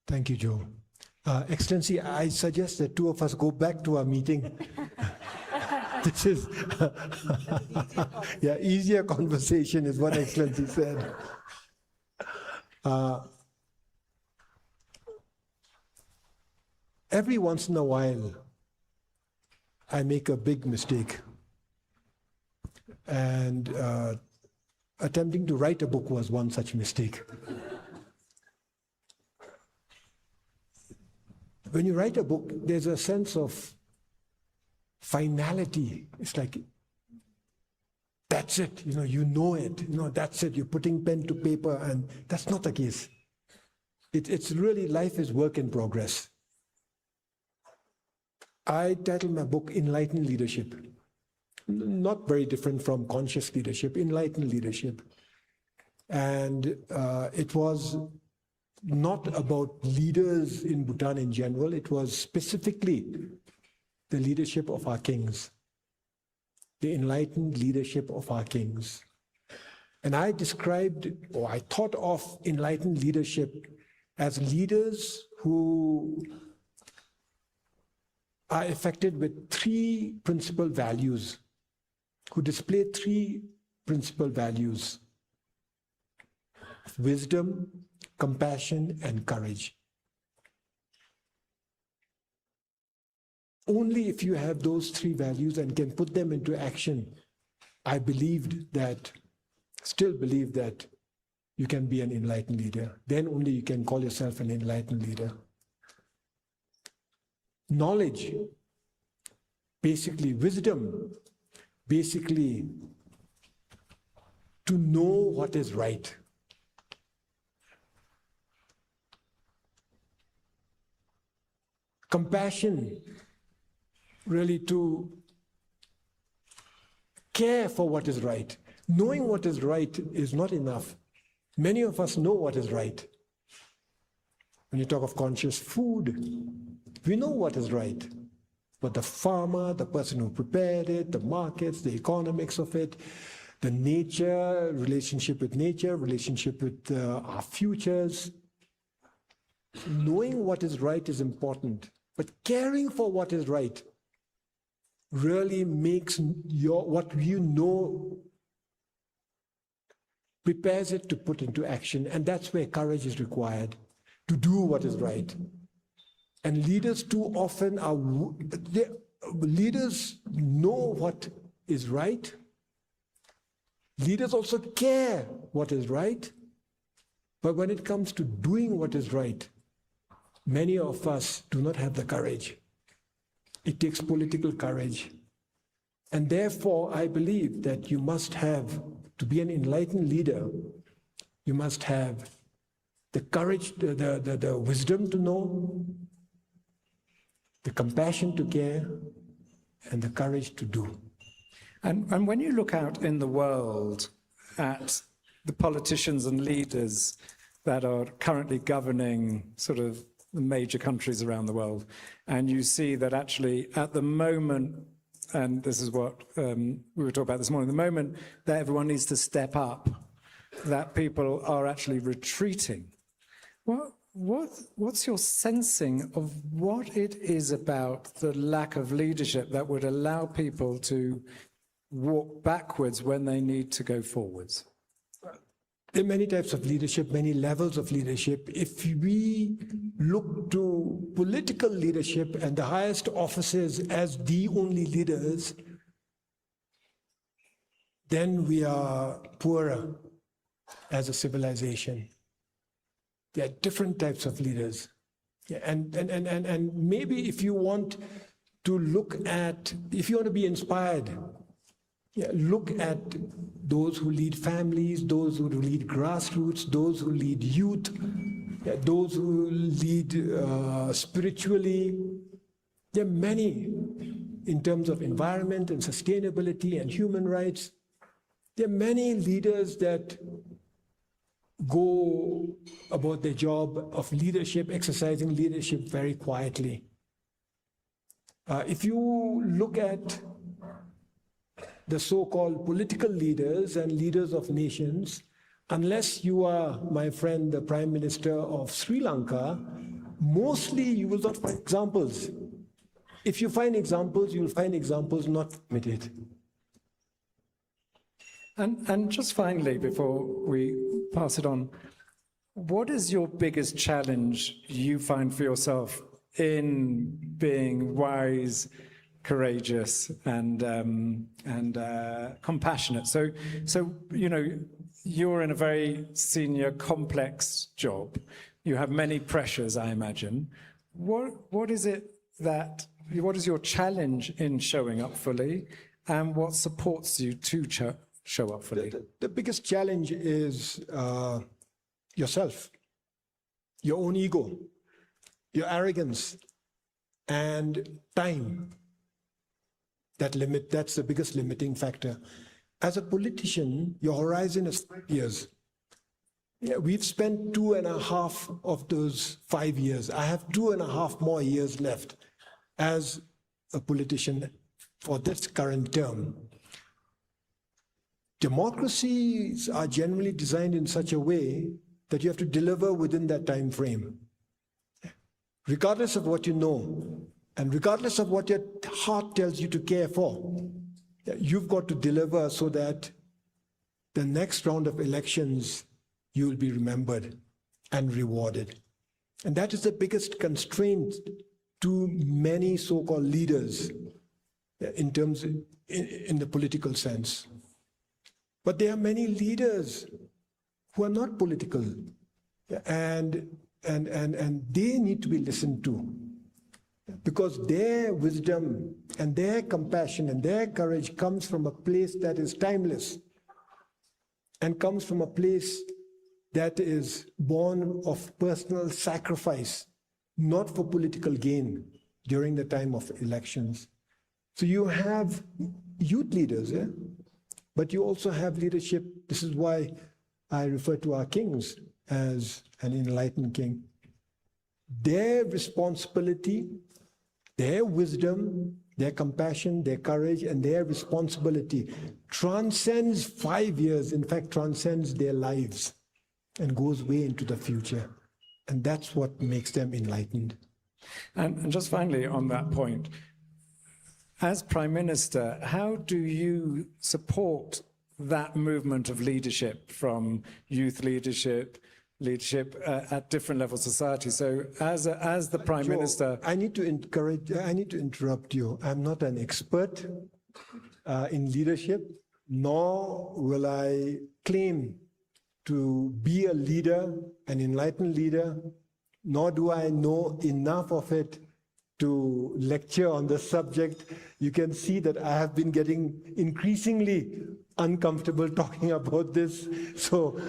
Thank you, Joe. Excellency, I suggest that two of us go back to our meeting. This is, yeah, easier conversation is what Excellency said. Every once in a while, I make a big mistake. And attempting to write a book was one such mistake. When you write a book, there's a sense of finality. It's like, that's it, you know it, that's it. You're putting pen to paper, and that's not the case. It's really, life is work in progress. I titled my book Enlightened Leadership. Not very different from conscious leadership, enlightened leadership. And it was not about leaders in Bhutan in general, it was specifically the leadership of our kings, the enlightened leadership of our kings. And I described, or I thought of enlightened leadership as leaders who are affected with three principal values, who display three principal values: wisdom, compassion, and courage. Only if you have those three values and can put them into action, I believed that, still believe that you can be an enlightened leader. Then only you can call yourself an enlightened leader. Knowledge, basically wisdom, basically to know what is right. Compassion, really to care for what is right. Knowing what is right is not enough. Many of us know what is right. When you talk of conscious food, we know what is right. But the farmer, the person who prepared it, the markets, the economics of it, the nature, relationship with nature, relationship with our futures, knowing what is right is important. But caring for what is right really makes what you know, prepares it to put into action. And that's where courage is required, to do what is right. And leaders too often are, leaders know what is right. Leaders also care what is right. But when it comes to doing what is right, many of us do not have the courage. It takes political courage. And therefore, I believe that you must have, to be an enlightened leader, you must have the courage, the wisdom to know, the compassion to care, and the courage to do. And when you look out in the world at the politicians and leaders that are currently governing sort of the major countries around the world, and you see that actually at the moment, and this is what we were talking about this morning, the moment that everyone needs to step up, that people are actually retreating. What's your sensing of what it is about the lack of leadership that would allow people to walk backwards when they need to go forwards? There are many types of leadership, many levels of leadership. If we look to political leadership and the highest offices as the only leaders, then we are poorer as a civilization. There are different types of leaders. Yeah, and maybe if you want to look at, if you want to be inspired, look at those who lead families, those who lead grassroots, those who lead youth, those who lead spiritually. There are many in terms of environment and sustainability and human rights. There are many leaders that go about their job of leadership, exercising leadership very quietly. If you look at the so-called political leaders and leaders of nations, unless you are, my friend, the Prime Minister of Sri Lanka, mostly you will not find examples. If you find examples, you will find examples not permitted. And just finally, before we pass it on, what is your biggest challenge you find for yourself in being wise, courageous, and compassionate? So you know, you're in a very senior, complex job. You have many pressures, I imagine. What is your challenge in showing up fully, and what supports you to show up fully? The biggest challenge is yourself, your own ego, your arrogance, and time. That's the biggest limiting factor. As a politician, your horizon is 5 years. Yeah, we've spent 2.5 of those 5 years. I have 2.5 more years left as a politician for this current term. Democracies are generally designed in such a way that you have to deliver within that time frame. Regardless of what you know, and regardless of what your heart tells you to care for, you've got to deliver so that the next round of elections, you will be remembered and rewarded. And that is the biggest constraint to many so-called leaders in terms in the political sense. But there are many leaders who are not political, and they need to be listened to, because their wisdom and their compassion and their courage comes from a place that is timeless and comes from a place that is born of personal sacrifice, not for political gain during the time of elections. So you have youth leaders, but you also have leadership. This is why I refer to our kings as an enlightened king. Their responsibility, their wisdom, their compassion, their courage, and their responsibility transcends 5 years, in fact, transcends their lives and goes way into the future. And that's what makes them enlightened. And just finally on that point, as Prime Minister, how do you support that movement of leadership from youth leadership at different levels of society? So as the Prime Minister... I need to interrupt you. I'm not an expert in leadership, nor will I claim to be a leader, an enlightened leader, nor do I know enough of it to lecture on the subject. You can see that I have been getting increasingly uncomfortable talking about this. So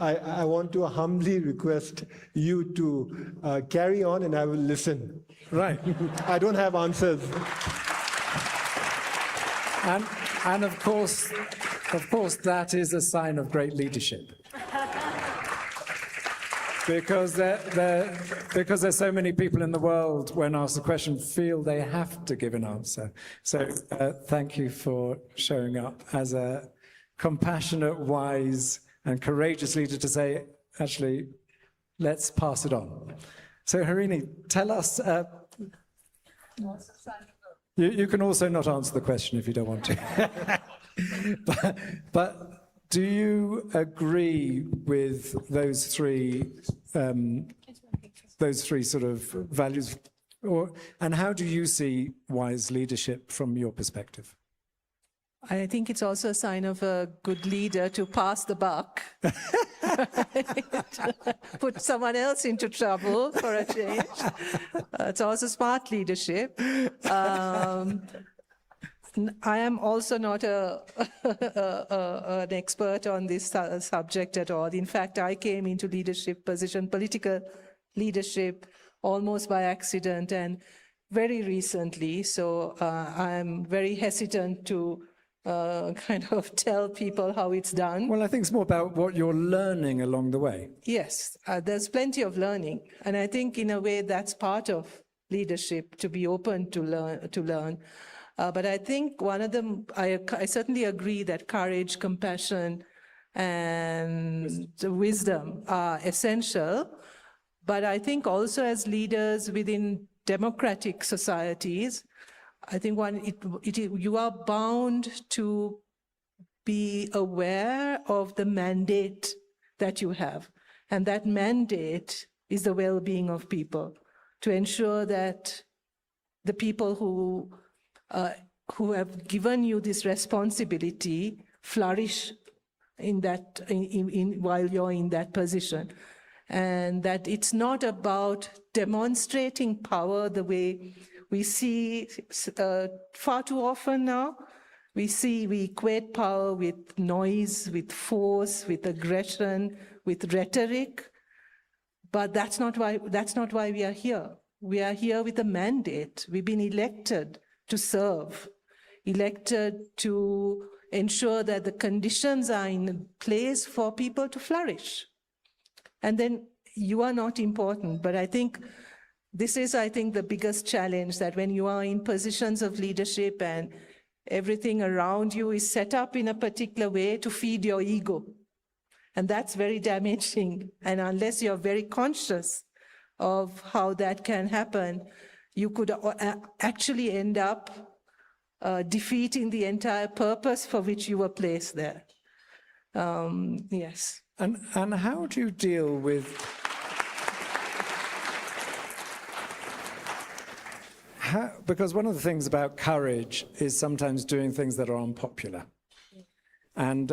I want to humbly request you to carry on, and I will listen. Right. I don't have answers. And of course, that is a sign of great leadership. Because there's so many people in the world, when asked a question, feel they have to give an answer. So thank you for showing up as a compassionate, wise, and courageous leader to say, actually, let's pass it on. So Harini, tell us, you can also not answer the question if you don't want to. but do you agree with those three sort of values, and how do you see wise leadership from your perspective? I think it's also a sign of a good leader to pass the buck, put someone else into trouble for a change. It's also smart leadership. I am also not an expert on this subject at all. In fact, I came into leadership position, political leadership, almost by accident and very recently. So I'm very hesitant to kind of tell people how it's done. Well, I think it's more about what you're learning along the way. Yes, there's plenty of learning. And I think in a way that's part of leadership, to be open to learn. But I think one of them, I certainly agree that courage, compassion, and wisdom are essential. But I think also as leaders within democratic societies, I think you are bound to be aware of the mandate that you have. And that mandate is the well-being of people, to ensure that the people who have given you this responsibility flourish in that while you're in that position, and that it's not about demonstrating power the way we see far too often now. We equate power with noise, with force, with aggression, with rhetoric, but that's not why we are here. we are here with a mandate. We've been elected to serve, elected to ensure that the conditions are in place for people to flourish. And then you are not important, but I think this is, the biggest challenge, that when you are in positions of leadership and everything around you is set up in a particular way to feed your ego. And that's very damaging. And unless you're very conscious of how that can happen, you could actually end up defeating the entire purpose for which you were placed there. Yes. And how do you deal with because one of the things about courage is sometimes doing things that are unpopular. And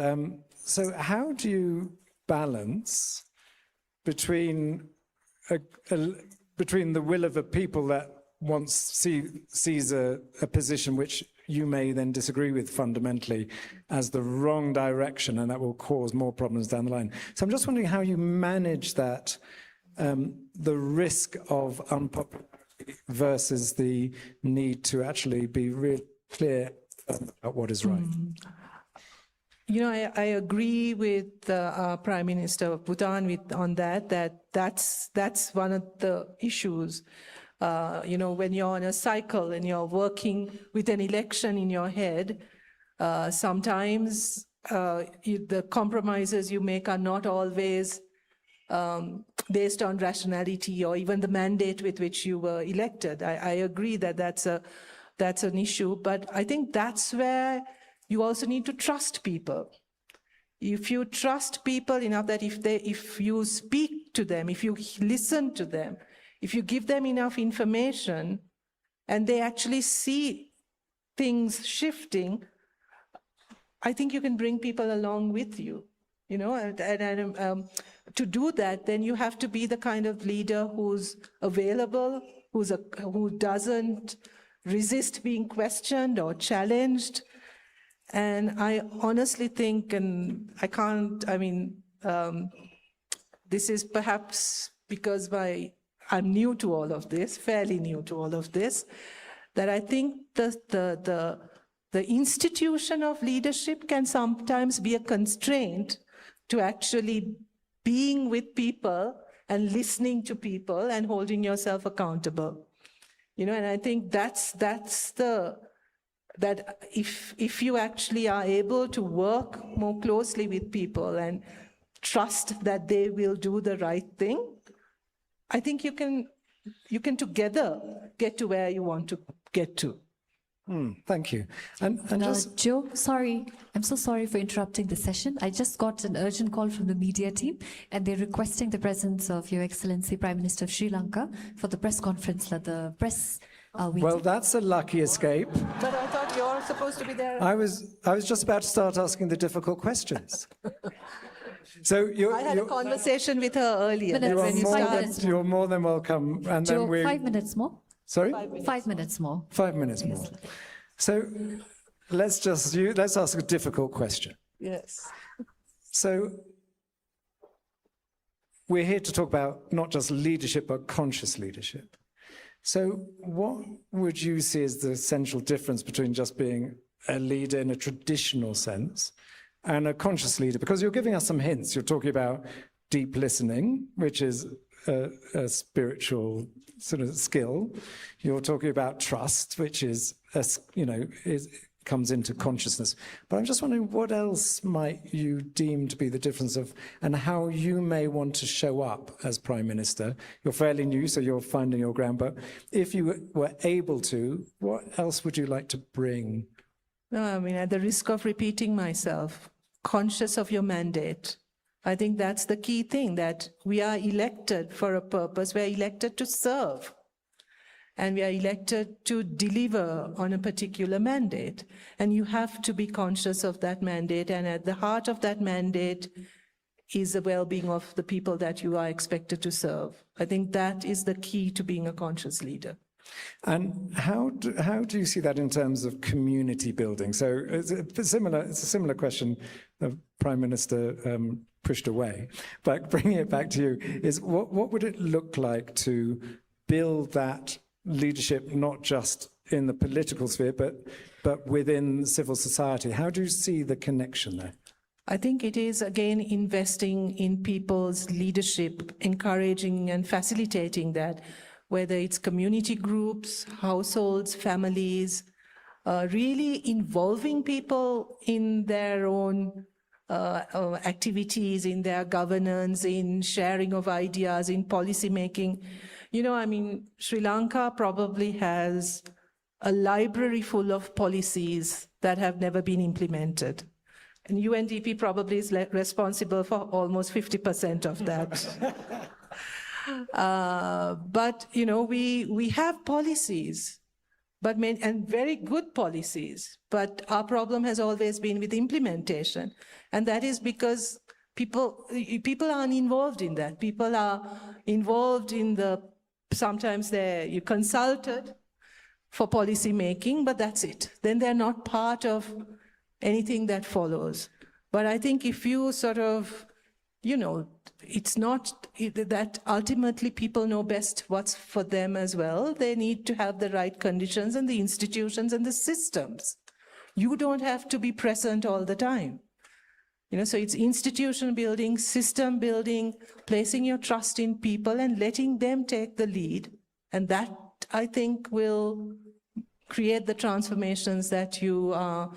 so how do you balance between the will of a people that sees a position which you may then disagree with fundamentally as the wrong direction, and that will cause more problems down the line. So I'm just wondering how you manage that, the risk of unpopularity versus the need to actually be really clear about what is right. You know, I agree with our Prime Minister of Bhutan on that's one of the issues. You know, when you're on a cycle and you're working with an election in your head, sometimes the compromises you make are not always based on rationality or even the mandate with which you were elected. I agree that that's an issue, but I think that's where you also need to trust people. If you trust people enough that if you speak to them, if you listen to them, if you give them enough information and they actually see things shifting, I think you can bring people along with you, you know, and to do that, then you have to be the kind of leader who's available, who doesn't resist being questioned or challenged. And I honestly think, and this is perhaps because I'm new to all of this, fairly new to all of this, that I think the institution of leadership can sometimes be a constraint to actually being with people and listening to people and holding yourself accountable. You know, and I think that if you actually are able to work more closely with people and trust that they will do the right thing, I think you can together get to where you want to get to. Thank you. And just Joe, sorry, I'm so sorry for interrupting the session. I just got an urgent call from the media team, and they're requesting the presence of Your Excellency Prime Minister of Sri Lanka for the press conference, the press meeting. well, that's a lucky escape. But I thought you're supposed to be there. I was just about to start asking the difficult questions. So I had a conversation with her earlier. you're more than welcome. And Joe, then 5 minutes more. Sorry? 5 minutes more. 5 minutes more. So let's ask a difficult question. Yes. So we're here to talk about not just leadership, but conscious leadership. So what would you see as the essential difference between just being a leader in a traditional sense and a conscious leader? Because you're giving us some hints. You're talking about deep listening, which is a spiritual sort of skill. You're talking about trust, which is, comes into consciousness. But I'm just wondering, what else might you deem to be the difference of, and how you may want to show up as Prime Minister? You're fairly new, so you're finding your ground, but if you were able to, what else would you like to bring? No, I mean, at the risk of repeating myself, conscious of your mandate. I think that's the key thing, that we are elected for a purpose. We are elected to serve. And we are elected to deliver on a particular mandate. And you have to be conscious of that mandate. And at the heart of that mandate is the well-being of the people that you are expected to serve. I think that is the key to being a conscious leader. And how do you see that in terms of community building? So it's a similar question the Prime Minister pushed away, but bringing it back to you is what would it look like to build that leadership, not just in the political sphere, but within civil society. How do you see the connection there? I think it is, again, investing in people's leadership, encouraging and facilitating that, whether it's community groups, households, families, really involving people in their own activities, in their governance, in sharing of ideas, in policy making. You know, I mean, Sri Lanka probably has a library full of policies that have never been implemented. And UNDP probably is responsible for almost 50% of that. But, you know, we have policies, and very good policies, but our problem has always been with implementation. And that is because people aren't involved in that. People are involved in sometimes you consulted for policy making, but that's it. Then they're not part of anything that follows. But I think if you sort of, you know, it's not that ultimately people know best what's for them as well. They need to have the right conditions and the institutions and the systems. You don't have to be present all the time. You know, so it's institution building, system building, placing your trust in people and letting them take the lead. And that, I think, will create the transformations that you are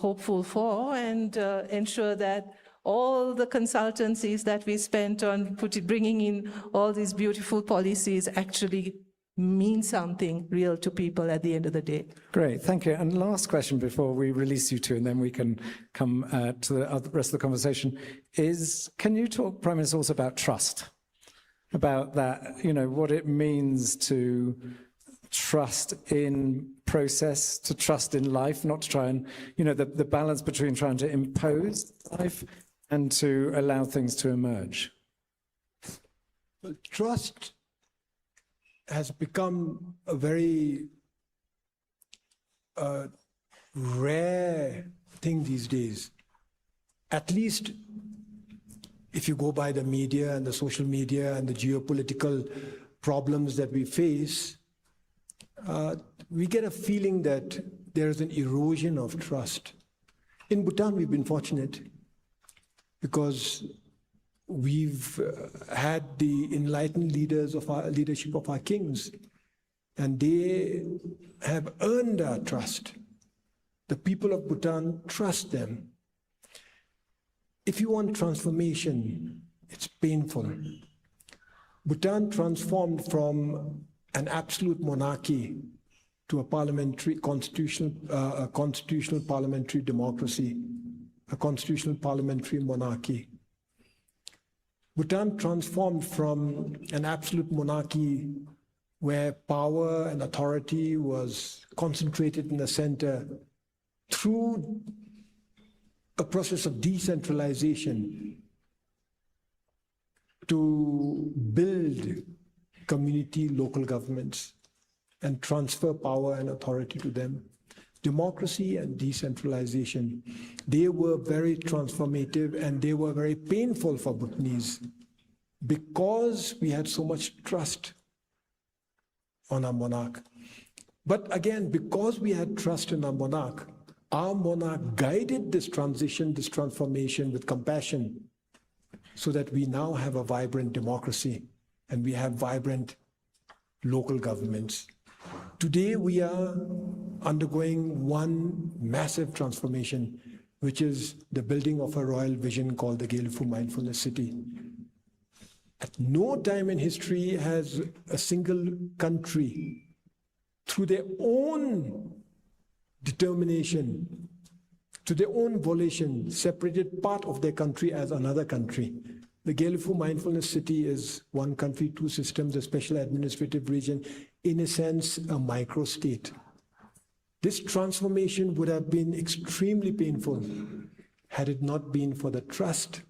hopeful for, and ensure that all the consultancies that we spent on bringing in all these beautiful policies actually mean something real to people at the end of the day. Great, thank you. And last question before we release you two, and then we can come to the rest of the conversation, is can you talk, Prime Minister, also about trust? About that, you know, what it means to trust in process, to trust in life, not to try and, you know, the balance between trying to impose life and to allow things to emerge. Well, trust has become a very rare thing these days. At least if you go by the media and the social media and the geopolitical problems that we face, we get a feeling that there is an erosion of trust. In Bhutan, we've been fortunate because we've had the enlightened leadership of our kings, and they have earned our trust. The people of Bhutan trust them. If you want transformation, it's painful. Bhutan transformed from an absolute monarchy to a constitutional parliamentary democracy, a constitutional parliamentary monarchy. Bhutan transformed from an absolute monarchy where power and authority was concentrated in the center through a process of decentralization to build community local governments and transfer power and authority to them. Democracy and decentralization, they were very transformative and they were very painful for Bhutanese because we had so much trust on our monarch. But again, because we had trust in our monarch guided this transition, this transformation with compassion, so that we now have a vibrant democracy and we have vibrant local governments. Today, we are undergoing one massive transformation, which is the building of a royal vision called the Gelifu Mindfulness City. At no time in history has a single country, through their own determination, to their own volition, separated part of their country as another country. The Gelifu Mindfulness City is one country, two systems, a special administrative region, in a sense, a micro-state. This transformation would have been extremely painful had it not been for the trust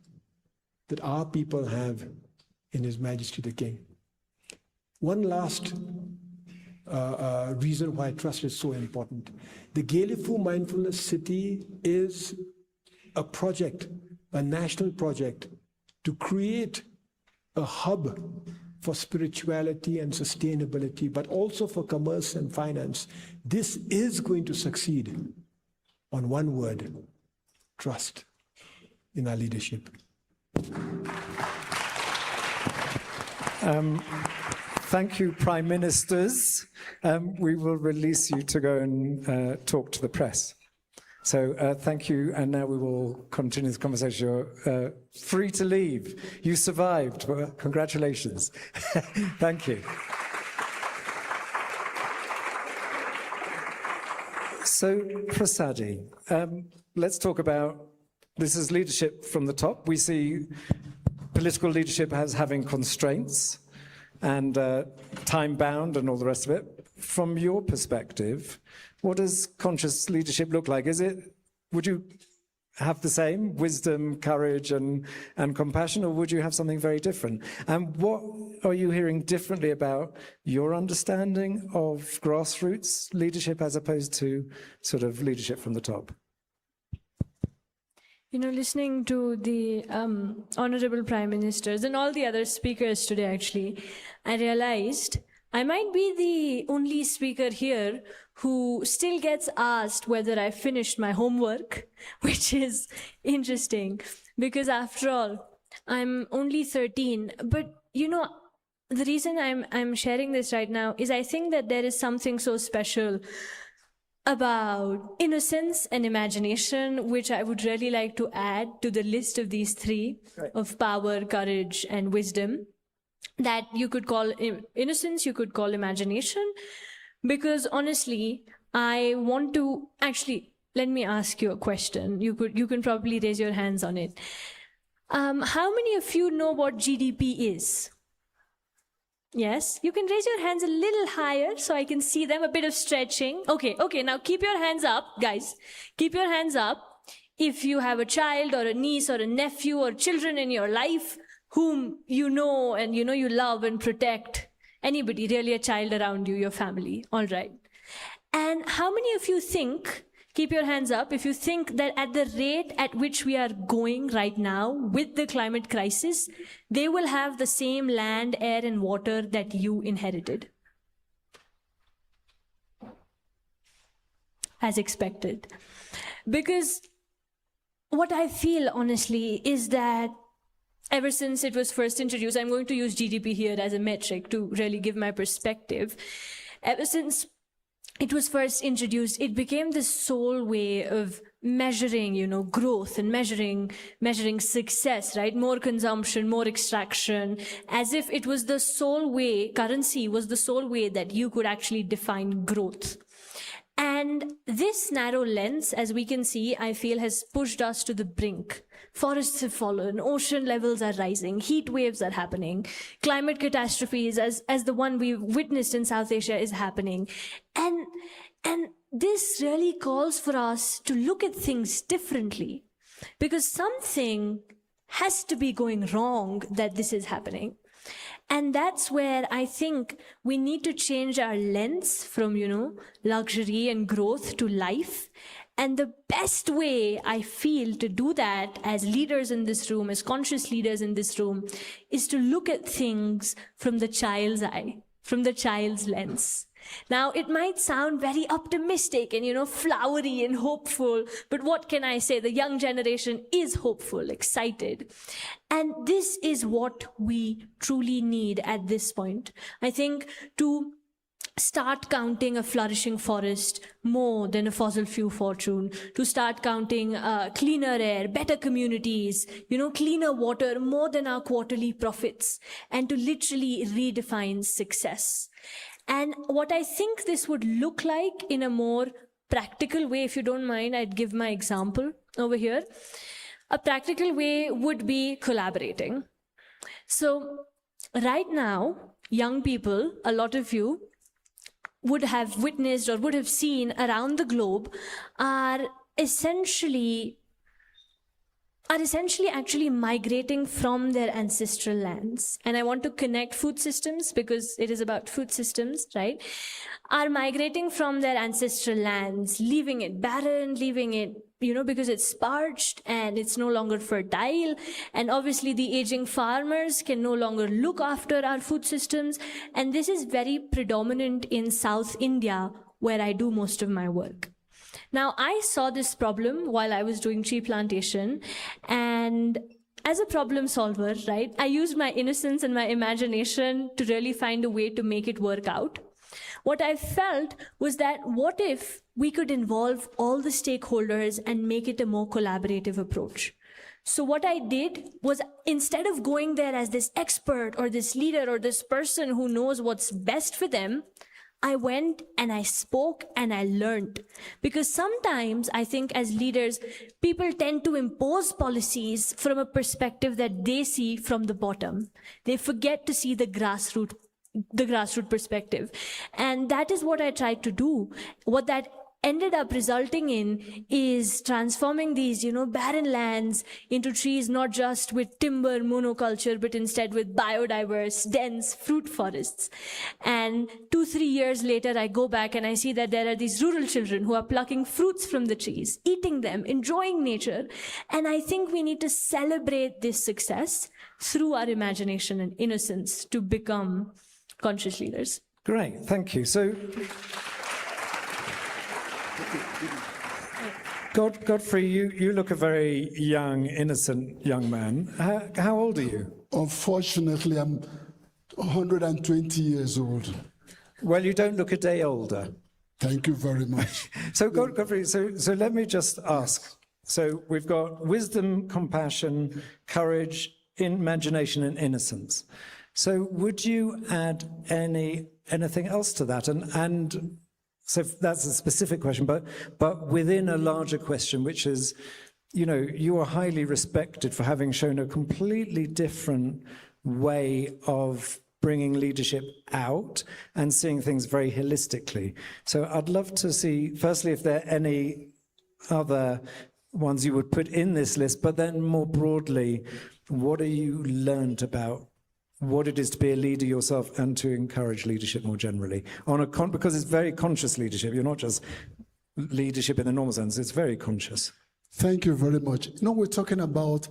that our people have in His Majesty the King. One last reason why trust is so important. The Gelifu Mindfulness City is a project, a national project, to create a hub for spirituality and sustainability, but also for commerce and finance, this is going to succeed on one word: trust in our leadership. Thank you, Prime Ministers. We will release you to go and talk to the press. So thank you, and now we will continue the conversation. You're free to leave. You survived. Well, congratulations. Thank you. So, Prasadi, let's talk about, this is leadership from the top. We see political leadership as having constraints and time-bound and all the rest of it. From your perspective, what does conscious leadership look like? Would you have the same wisdom, courage, and compassion, or would you have something very different? And what are you hearing differently about your understanding of grassroots leadership as opposed to sort of leadership from the top? You know, listening to the honorable prime ministers and all the other speakers today, actually, I realized I might be the only speaker here who still gets asked whether I finished my homework, which is interesting because after all, I'm only 13. But, you know, the reason I'm sharing this right now is I think that there is something so special about innocence and imagination, which I would really like to add to the list of these three, of power, courage, and wisdom, that you could call innocence, you could call imagination, because honestly, I want to, actually, let me ask you a question. You can probably raise your hands on it. How many of you know what GDP is? Yes, you can raise your hands a little higher so I can see them, a bit of stretching. Okay, now keep your hands up, guys. Keep your hands up. If you have a child or a niece or a nephew or children in your life whom you know and you love and protect, anybody, really a child around you, your family, all right. And how many of you think, keep your hands up, if you think that at the rate at which we are going right now with the climate crisis, they will have the same land, air, and water that you inherited? As expected. Because what I feel, honestly, is that ever since it was first introduced, I'm going to use GDP here as a metric to really give my perspective. Ever since it was first introduced, it became the sole way of measuring, growth and measuring success, right? More consumption, more extraction, as if it was the sole way, currency was the sole way that you could actually define growth. And this narrow lens, as we can see, I feel has pushed us to the brink. Forests have fallen, ocean levels are rising, heat waves are happening, climate catastrophes as the one we've witnessed in South Asia is happening. And this really calls for us to look at things differently, because something has to be going wrong that this is happening. And that's where I think we need to change our lens from, luxury and growth to life. And the best way I feel to do that as leaders in this room, as conscious leaders in this room, is to look at things from the child's eye, from the child's lens. Now, it might sound very optimistic and, flowery and hopeful, but what can I say? The young generation is hopeful, excited. And this is what we truly need at this point. I think to start counting a flourishing forest more than a fossil fuel fortune, to start counting cleaner air, better communities, cleaner water more than our quarterly profits, and to literally redefine success. And what I think this would look like in a more practical way, if you don't mind, I'd give my example over here. A practical way would be collaborating. So right now, young people, a lot of you, would have witnessed or would have seen around the globe are essentially are essentially actually migrating from their ancestral lands. And I want to connect food systems because it is about food systems, right? Are migrating from their ancestral lands, leaving it barren, leaving it, because it's parched and it's no longer fertile. And obviously the aging farmers can no longer look after our food systems. And this is very predominant in South India, where I do most of my work. Now, I saw this problem while I was doing tree plantation, and as a problem solver, right, I used my innocence and my imagination to really find a way to make it work out. What I felt was that what if we could involve all the stakeholders and make it a more collaborative approach? So what I did was, instead of going there as this expert or this leader or this person who knows what's best for them, I went and I spoke and I learned. Because sometimes I think as leaders, people tend to impose policies from a perspective that they see from the bottom. They forget to see the grassroots perspective. And that is what I tried to do. What that ended up resulting in is transforming these, barren lands into trees, not just with timber monoculture, but instead with biodiverse, dense fruit forests. And 2-3 years later, I go back and I see that there are these rural children who are plucking fruits from the trees, eating them, enjoying nature. And I think we need to celebrate this success through our imagination and innocence to become conscious leaders. Great, thank you. So, Godfrey, you look a very young, innocent young man. How old are you? Unfortunately, I'm 120 years old. Well, you don't look a day older. Thank you very much. So, Godfrey, so let me just ask. So we've got wisdom, compassion, courage, imagination, and innocence. So would you add anything else to that? And so that's a specific question, but within a larger question, which is, you are highly respected for having shown a completely different way of bringing leadership out and seeing things very holistically. So I'd love to see, firstly, if there are any other ones you would put in this list, but then more broadly, what have you learned about what it is to be a leader yourself and to encourage leadership more generally, because it's very conscious leadership. You're not just leadership in the normal sense, it's very conscious. Thank you very much. We're talking about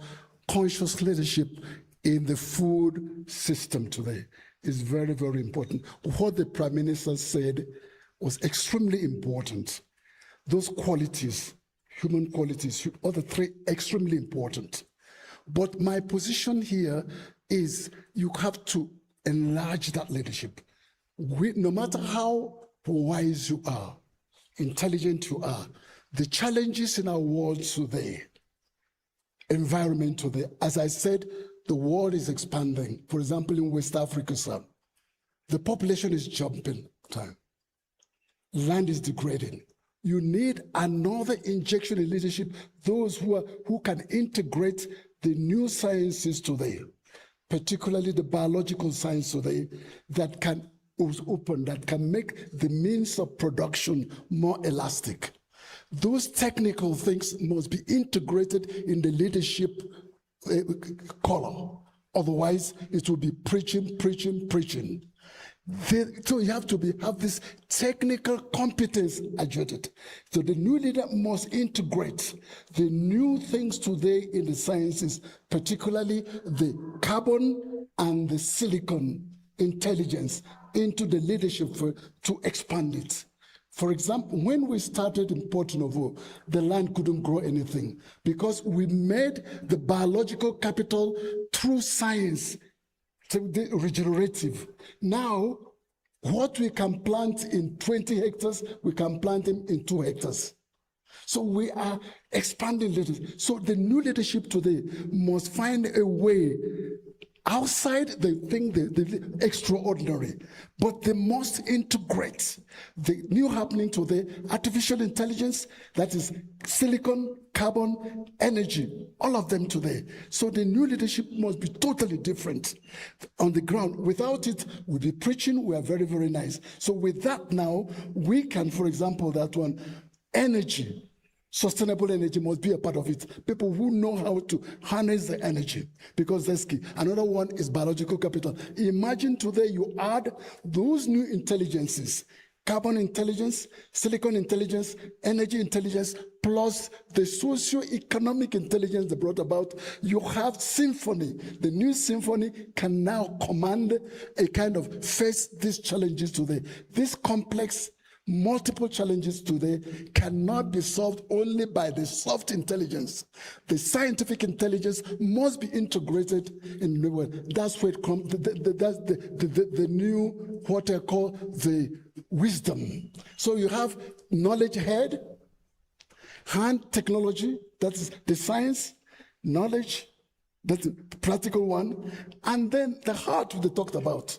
conscious leadership in the food system today. Is very, very important. What the Prime Minister said was extremely important. Those qualities, human qualities, all the three, extremely important. But my position here is you have to enlarge that leadership. No matter how wise you are, intelligent you are, the challenges in our world today, environment today, as I said, the world is expanding. For example, in West Africa, sir, the population is jumping time. Land is degrading. You need another injection in leadership, those who can integrate the new sciences today, particularly the biological science today, that can open, that can make the means of production more elastic. Those technical things must be integrated in the leadership column. Otherwise, it will be preaching. So you have to have this technical competence adjusted. So the new leader must integrate the new things today in the sciences, particularly the carbon and the silicon intelligence, into the leadership to expand it. For example, when we started in Porto Novo, the land couldn't grow anything because we made the biological capital through science, the regenerative. Now, what we can plant in 20 hectares, we can plant them in 2 hectares. So we are expanding leadership. So the new leadership today must find a way outside the thing, the extraordinary, but they must integrate the new happening today, artificial intelligence, that is silicon, carbon, energy, all of them today. So the new leadership must be totally different on the ground. Without it, we'll be preaching, we are very, very nice. So with that now, we can, for example, that one, energy. Sustainable energy must be a part of it. People who know how to harness the energy, because that's key. Another one is biological capital. Imagine today you add those new intelligences, carbon intelligence, silicon intelligence, energy intelligence, plus the socio-economic intelligence they brought about. You have symphony. The new symphony can now command a kind of face these challenges today. This complex multiple challenges today cannot be solved only by the soft intelligence. The scientific intelligence must be integrated in the world. That's where it comes. That's the new, what I call the wisdom. So you have knowledge head, hand technology, that's the science, knowledge, that's the practical one, and then the heart they talked about.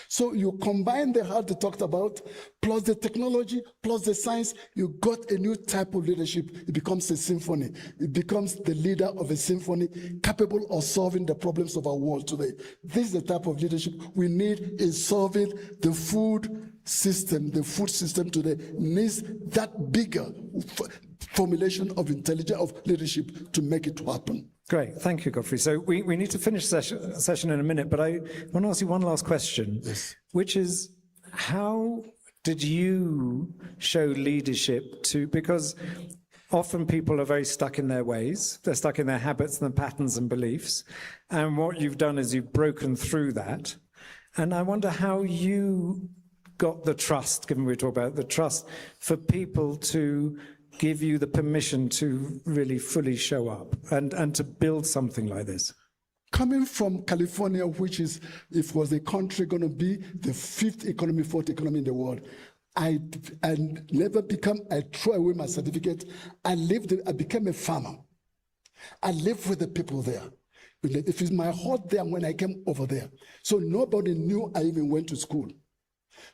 So you combine the heart they talked about, plus the technology, plus the science, you got a new type of leadership. It becomes a symphony. It becomes the leader of a symphony capable of solving the problems of our world today. This is the type of leadership we need in solving the food system. The food system today needs that bigger formulation of intelligence, of leadership to make it happen. Great, thank you, Godfrey. So we need to finish session in a minute, but I want to ask you one last question, which is, how did you show leadership to, because often people are very stuck in their ways, they're stuck in their habits and the patterns and beliefs, and what you've done is you've broken through that. And I wonder how you got the trust, given we talk about the trust, for people to give you the permission to really fully show up and to build something like this? Coming from California, which is, if was a country going to be the fourth economy in the world, I never I threw away my certificate. I became a farmer. I lived with the people there. It is my heart there when I came over there. So nobody knew I even went to school.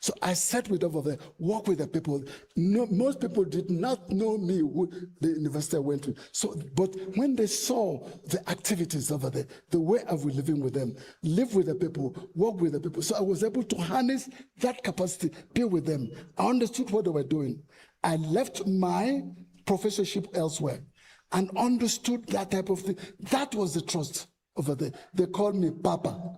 So I sat with over there, worked with the people. No, most people did not know me, who the university I went to. So, but when they saw the activities over there, the way I was living with them, live with the people, work with the people, so I was able to harness that capacity, be with them. I understood what they were doing. I left my professorship elsewhere and understood that type of thing. That was the trust over there. They called me Papa,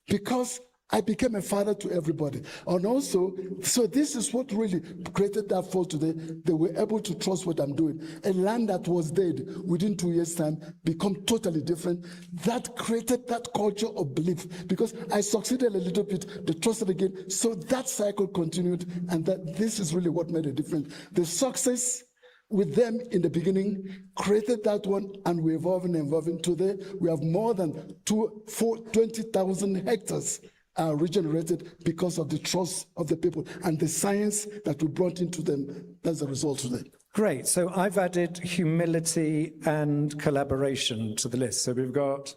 because I became a father to everybody. And also, so this is what really created that force today. They were able to trust what I'm doing. A land that was dead within 2 years' time become totally different. That created that culture of belief, because I succeeded a little bit, they trusted again. So that cycle continued, and that this is really what made a difference. The success with them in the beginning created that one, and we're evolving. Today, we have more than 20,000 hectares regenerated because of the trust of the people and the science that we brought into them. That's the result today. Great. So I've added humility and collaboration to the list. So we've got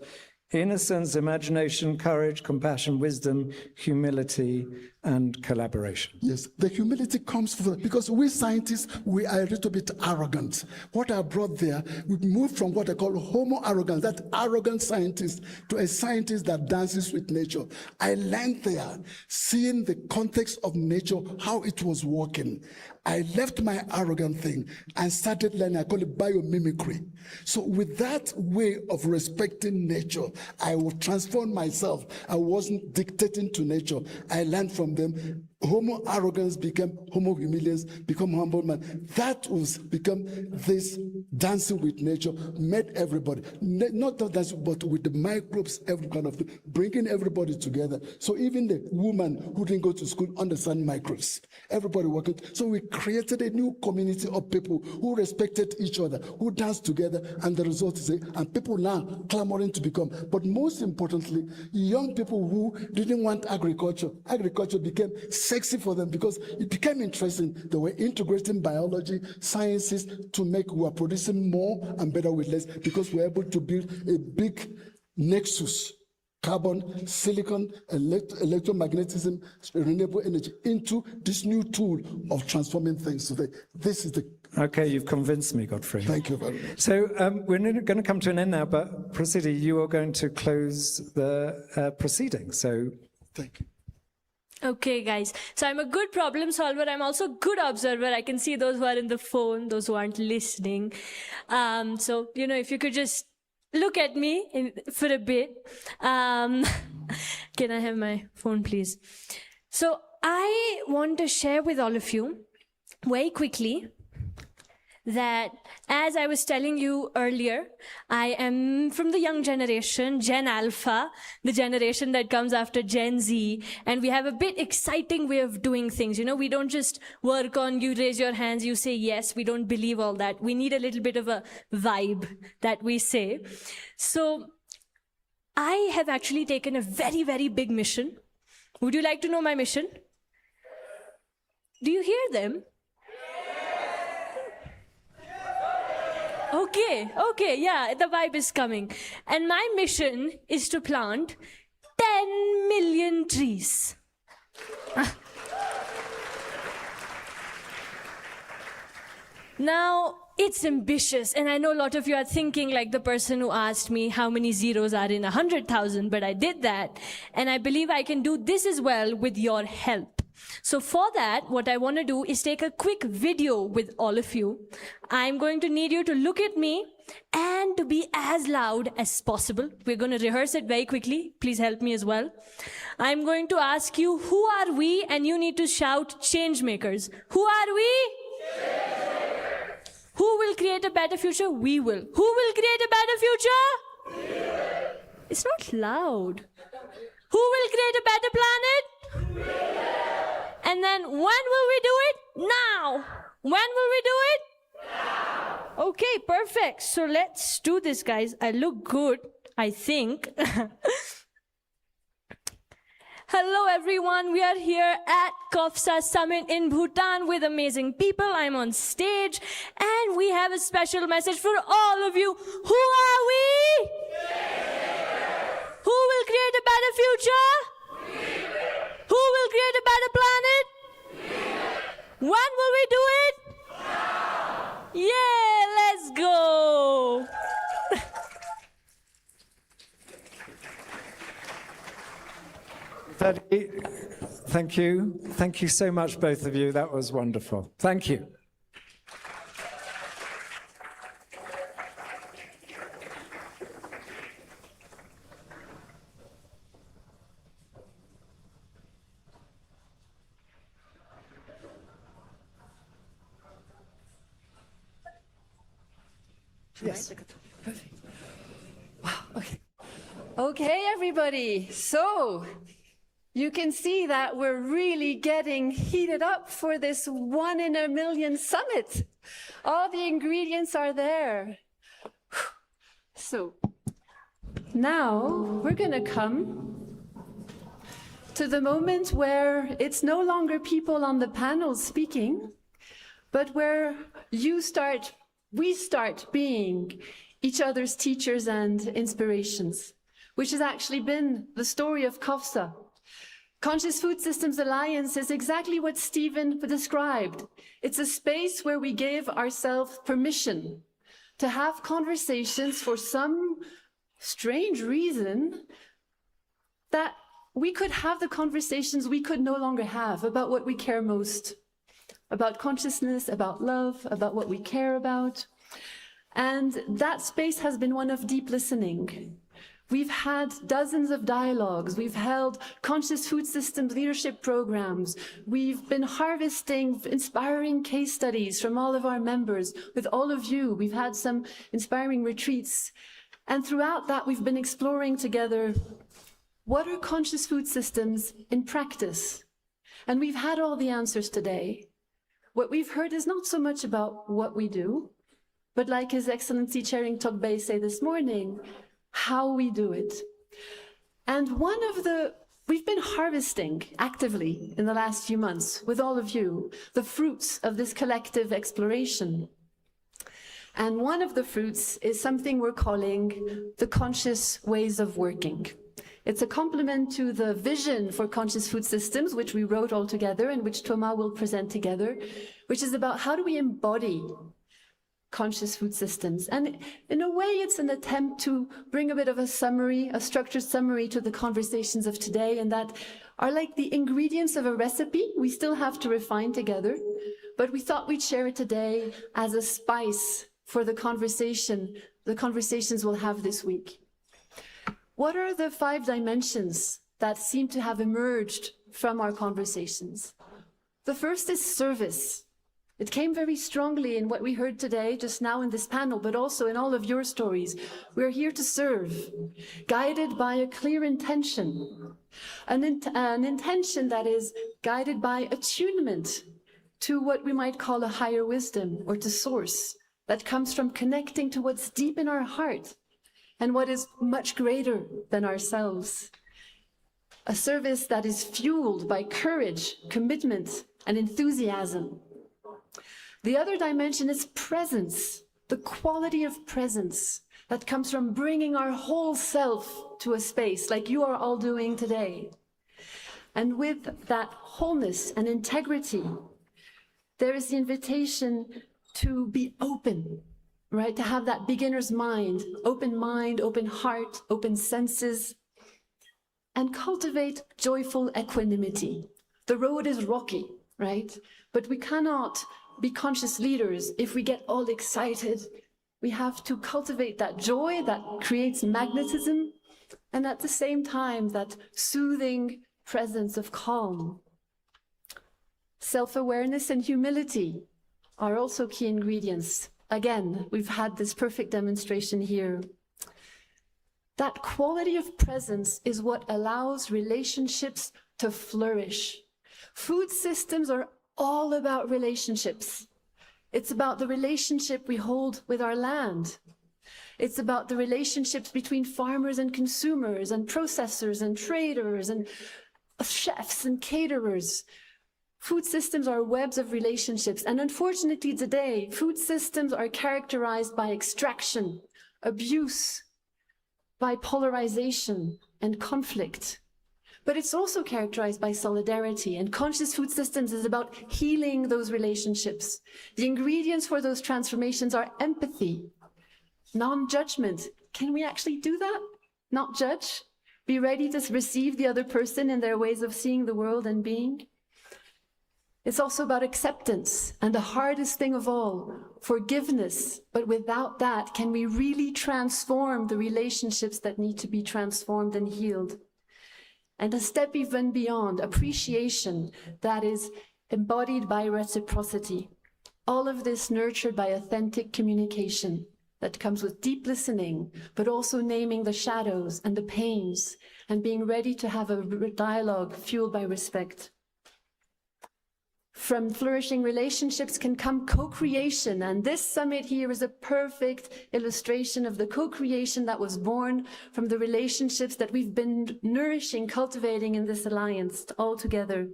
innocence, imagination, courage, compassion, wisdom, humility, and collaboration. Yes, the humility comes from, because we scientists, we are a little bit arrogant. What I brought there, we moved from what I call homo arrogance, that arrogant scientist, to a scientist that dances with nature. I learned there, seeing the context of nature, how it was working. I left my arrogant thing and started learning, I call it biomimicry. So with that way of respecting nature, I would transform myself. I wasn't dictating to nature. I learned from them. Homo arrogance became homo humilians, become humble man. That was become this dancing with nature, made everybody, not dancing, but with the microbes, every kind of thing, bringing everybody together. So even the woman who didn't go to school understand microbes. Everybody working. So we created a new community of people who respected each other, who danced together, and the result is, and people now clamoring to become. But most importantly, young people who didn't want agriculture. Agriculture became sexy for them because it became interesting. They were integrating biology, sciences to make, we are producing more and better with less, because we're able to build a big nexus, carbon, silicon, electromagnetism, renewable energy, into this new tool of transforming things. So this is the... Okay, you've convinced me, Godfrey. Thank you very much. So we're going to come to an end now, but Prasidi, you are going to close the proceeding. So thank you. Okay, guys. So I'm a good problem solver. I'm also a good observer. I can see those who are in the phone, those who aren't listening. So, if you could just look at me for a bit. Can I have my phone, please? So I want to share with all of you very quickly that, as I was telling you earlier, I am from the young generation, Gen Alpha, the generation that comes after Gen Z, and we have a bit exciting way of doing things. We don't just work on you raise your hands, you say yes. We don't believe all that. We need a little bit of a vibe that we say. So I have actually taken a very, very big mission. Would you like to know my mission? Do you hear them? Okay, yeah, the vibe is coming. And my mission is to plant 10 million trees. Now, it's ambitious, and I know a lot of you are thinking like the person who asked me how many zeros are in 100,000, but I did that, and I believe I can do this as well with your help. So for that, what I want to do is take a quick video with all of you. I'm going to need you to look at me and to be as loud as possible. We're going to rehearse it very quickly. Please help me as well. I'm going to ask you, who are we? And you need to shout, change makers. Who are we? Who will create a better future? We will. Who will create a better future? We will. It's not loud. Who will create a better planet? We will. And then when will we do it? Now. When will we do it? Now. Okay, perfect. So let's do this, guys. I look good, I think. Hello, everyone. We are here at KOFSA Summit in Bhutan with amazing people. I'm on stage, and we have a special message for all of you. Who are we? Who will create a better future? Who will create a better planet? When will we do it? Yeah, let's go. Thank you. Thank you so much, both of you. That was wonderful. Thank you. Yes. Perfect. Wow, okay. Okay, everybody. So you can see that we're really getting heated up for this 1 in a million summit. All the ingredients are there. So now we're going to come to the moment where it's no longer people on the panel speaking, but where we start being each other's teachers and inspirations, which has actually been the story of KOFSA. Conscious Food Systems Alliance is exactly what Stephen described. It's a space where we give ourselves permission to have conversations for some strange reason that we could have the conversations we could no longer have about what we care most, about consciousness, about love, about what we care about. And that space has been one of deep listening. We've had dozens of dialogues. We've held conscious food systems leadership programs. We've been harvesting inspiring case studies from all of our members. With all of you, we've had some inspiring retreats. And throughout that, we've been exploring together, what are conscious food systems in practice? And we've had all the answers today. What we've heard is not so much about what we do, but like His Excellency Chering Togbay said this morning, how we do it. And we've been harvesting actively in the last few months with all of you, the fruits of this collective exploration. And one of the fruits is something we're calling the conscious ways of working. It's a complement to the vision for conscious food systems, which we wrote all together and which Thomas will present together, which is about how do we embody conscious food systems. And in a way, it's an attempt to bring a bit of a summary, a structured summary to the conversations of today, and that are like the ingredients of a recipe we still have to refine together, but we thought we'd share it today as a spice for the conversations we'll have this week. What are the 5 dimensions that seem to have emerged from our conversations? The first is service. It came very strongly in what we heard today, just now in this panel, but also in all of your stories. We're here to serve, guided by a clear intention, an intention that is guided by attunement to what we might call a higher wisdom, or to source, that comes from connecting to what's deep in our heart and what is much greater than ourselves. A service that is fueled by courage, commitment, and enthusiasm. The other dimension is presence, the quality of presence that comes from bringing our whole self to a space like you are all doing today. And with that wholeness and integrity, there is the invitation to be open, right? To have that beginner's mind, open heart, open senses, and cultivate joyful equanimity. The road is rocky, right? But we cannot be conscious leaders if we get all excited. We have to cultivate that joy that creates magnetism, and at the same time, that soothing presence of calm. Self-awareness and humility are also key ingredients. Again, we've had this perfect demonstration here. That quality of presence is what allows relationships to flourish. Food systems are all about relationships. It's about the relationship we hold with our land. It's about the relationships between farmers and consumers and processors and traders and chefs and caterers. Food systems are webs of relationships, and unfortunately today, food systems are characterized by extraction, abuse, by polarization and conflict. But it's also characterized by solidarity, and conscious food systems is about healing those relationships. The ingredients for those transformations are empathy, non-judgment. Can we actually do that? Not judge? Be ready to receive the other person in their ways of seeing the world and being? It's also about acceptance, and the hardest thing of all, forgiveness. But without that, can we really transform the relationships that need to be transformed and healed? And a step even beyond, appreciation that is embodied by reciprocity. All of this nurtured by authentic communication that comes with deep listening, but also naming the shadows and the pains and being ready to have a dialogue fueled by respect. From flourishing relationships can come co-creation, and this summit here is a perfect illustration of the co-creation that was born from the relationships that we've been nourishing, cultivating in this alliance all together.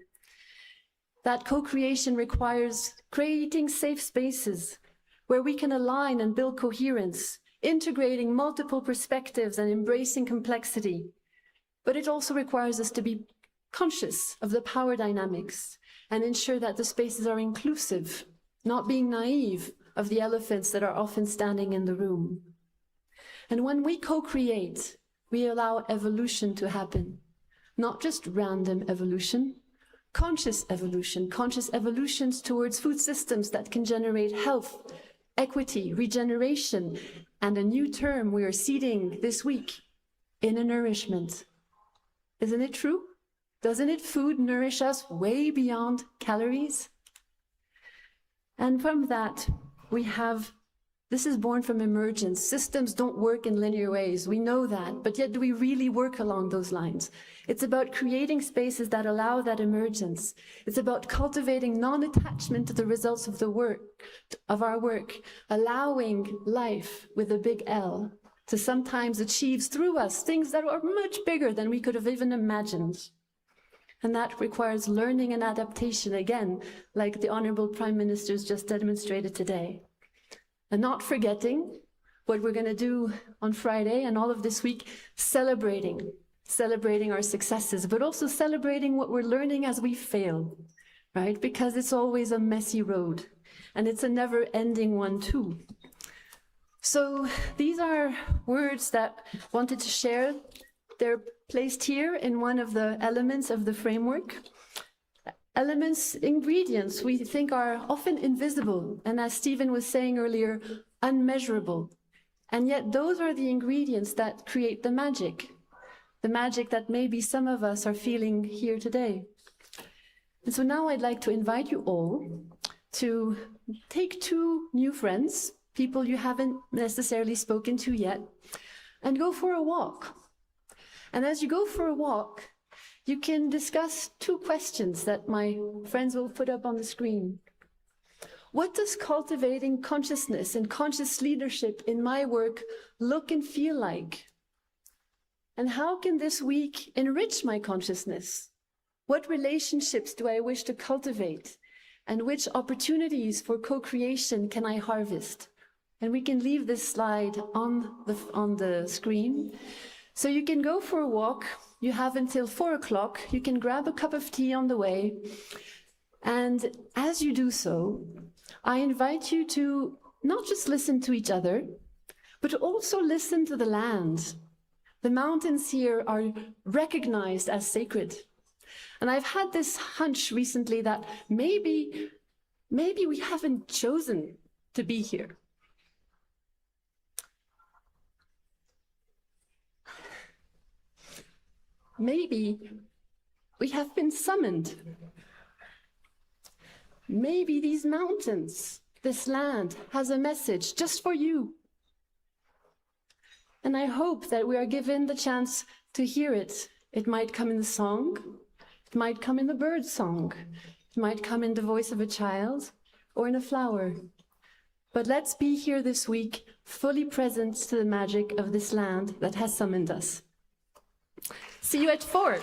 That co-creation requires creating safe spaces where we can align and build coherence, integrating multiple perspectives and embracing complexity. But it also requires us to be conscious of the power dynamics and ensure that the spaces are inclusive, not being naive of the elephants that are often standing in the room. And when we co-create, we allow evolution to happen, not just random evolution, conscious evolutions towards food systems that can generate health, equity, regeneration, and a new term we are seeding this week, inner nourishment. Isn't it true? Doesn't food nourish us way beyond calories? And from that, this is born from emergence. Systems don't work in linear ways. We know that, but yet do we really work along those lines? It's about creating spaces that allow that emergence. It's about cultivating non-attachment to the results of our work, allowing life with a big L to sometimes achieve through us things that are much bigger than we could have even imagined. And that requires learning and adaptation, again, like the Honorable Prime Ministers just demonstrated today. And not forgetting what we're going to do on Friday and all of this week, celebrating our successes, but also celebrating what we're learning as we fail, right? Because it's always a messy road, and it's a never-ending one too. So these are words that I wanted to share. They're placed here in one of the elements of the framework. Elements, ingredients we think are often invisible, and as Stephen was saying earlier, unmeasurable. And yet those are the ingredients that create the magic that maybe some of us are feeling here today. And so now I'd like to invite you all to take 2 new friends, people you haven't necessarily spoken to yet, and go for a walk. And as you go for a walk, you can discuss 2 questions that my friends will put up on the screen. What does cultivating consciousness and conscious leadership in my work look and feel like? And how can this week enrich my consciousness? What relationships do I wish to cultivate? And which opportunities for co-creation can I harvest? And we can leave this slide on the screen. So you can go for a walk. You have until 4 o'clock. You can grab a cup of tea on the way. And as you do so, I invite you to not just listen to each other, but also listen to the land. The mountains here are recognized as sacred. And I've had this hunch recently that maybe we haven't chosen to be here. Maybe we have been summoned. Maybe these mountains, this land, has a message just for you. And I hope that we are given the chance to hear it. It might come in the song, it might come in the bird song, it might come in the voice of a child or in a flower. But let's be here this week, fully present to the magic of this land that has summoned us. See you at 4.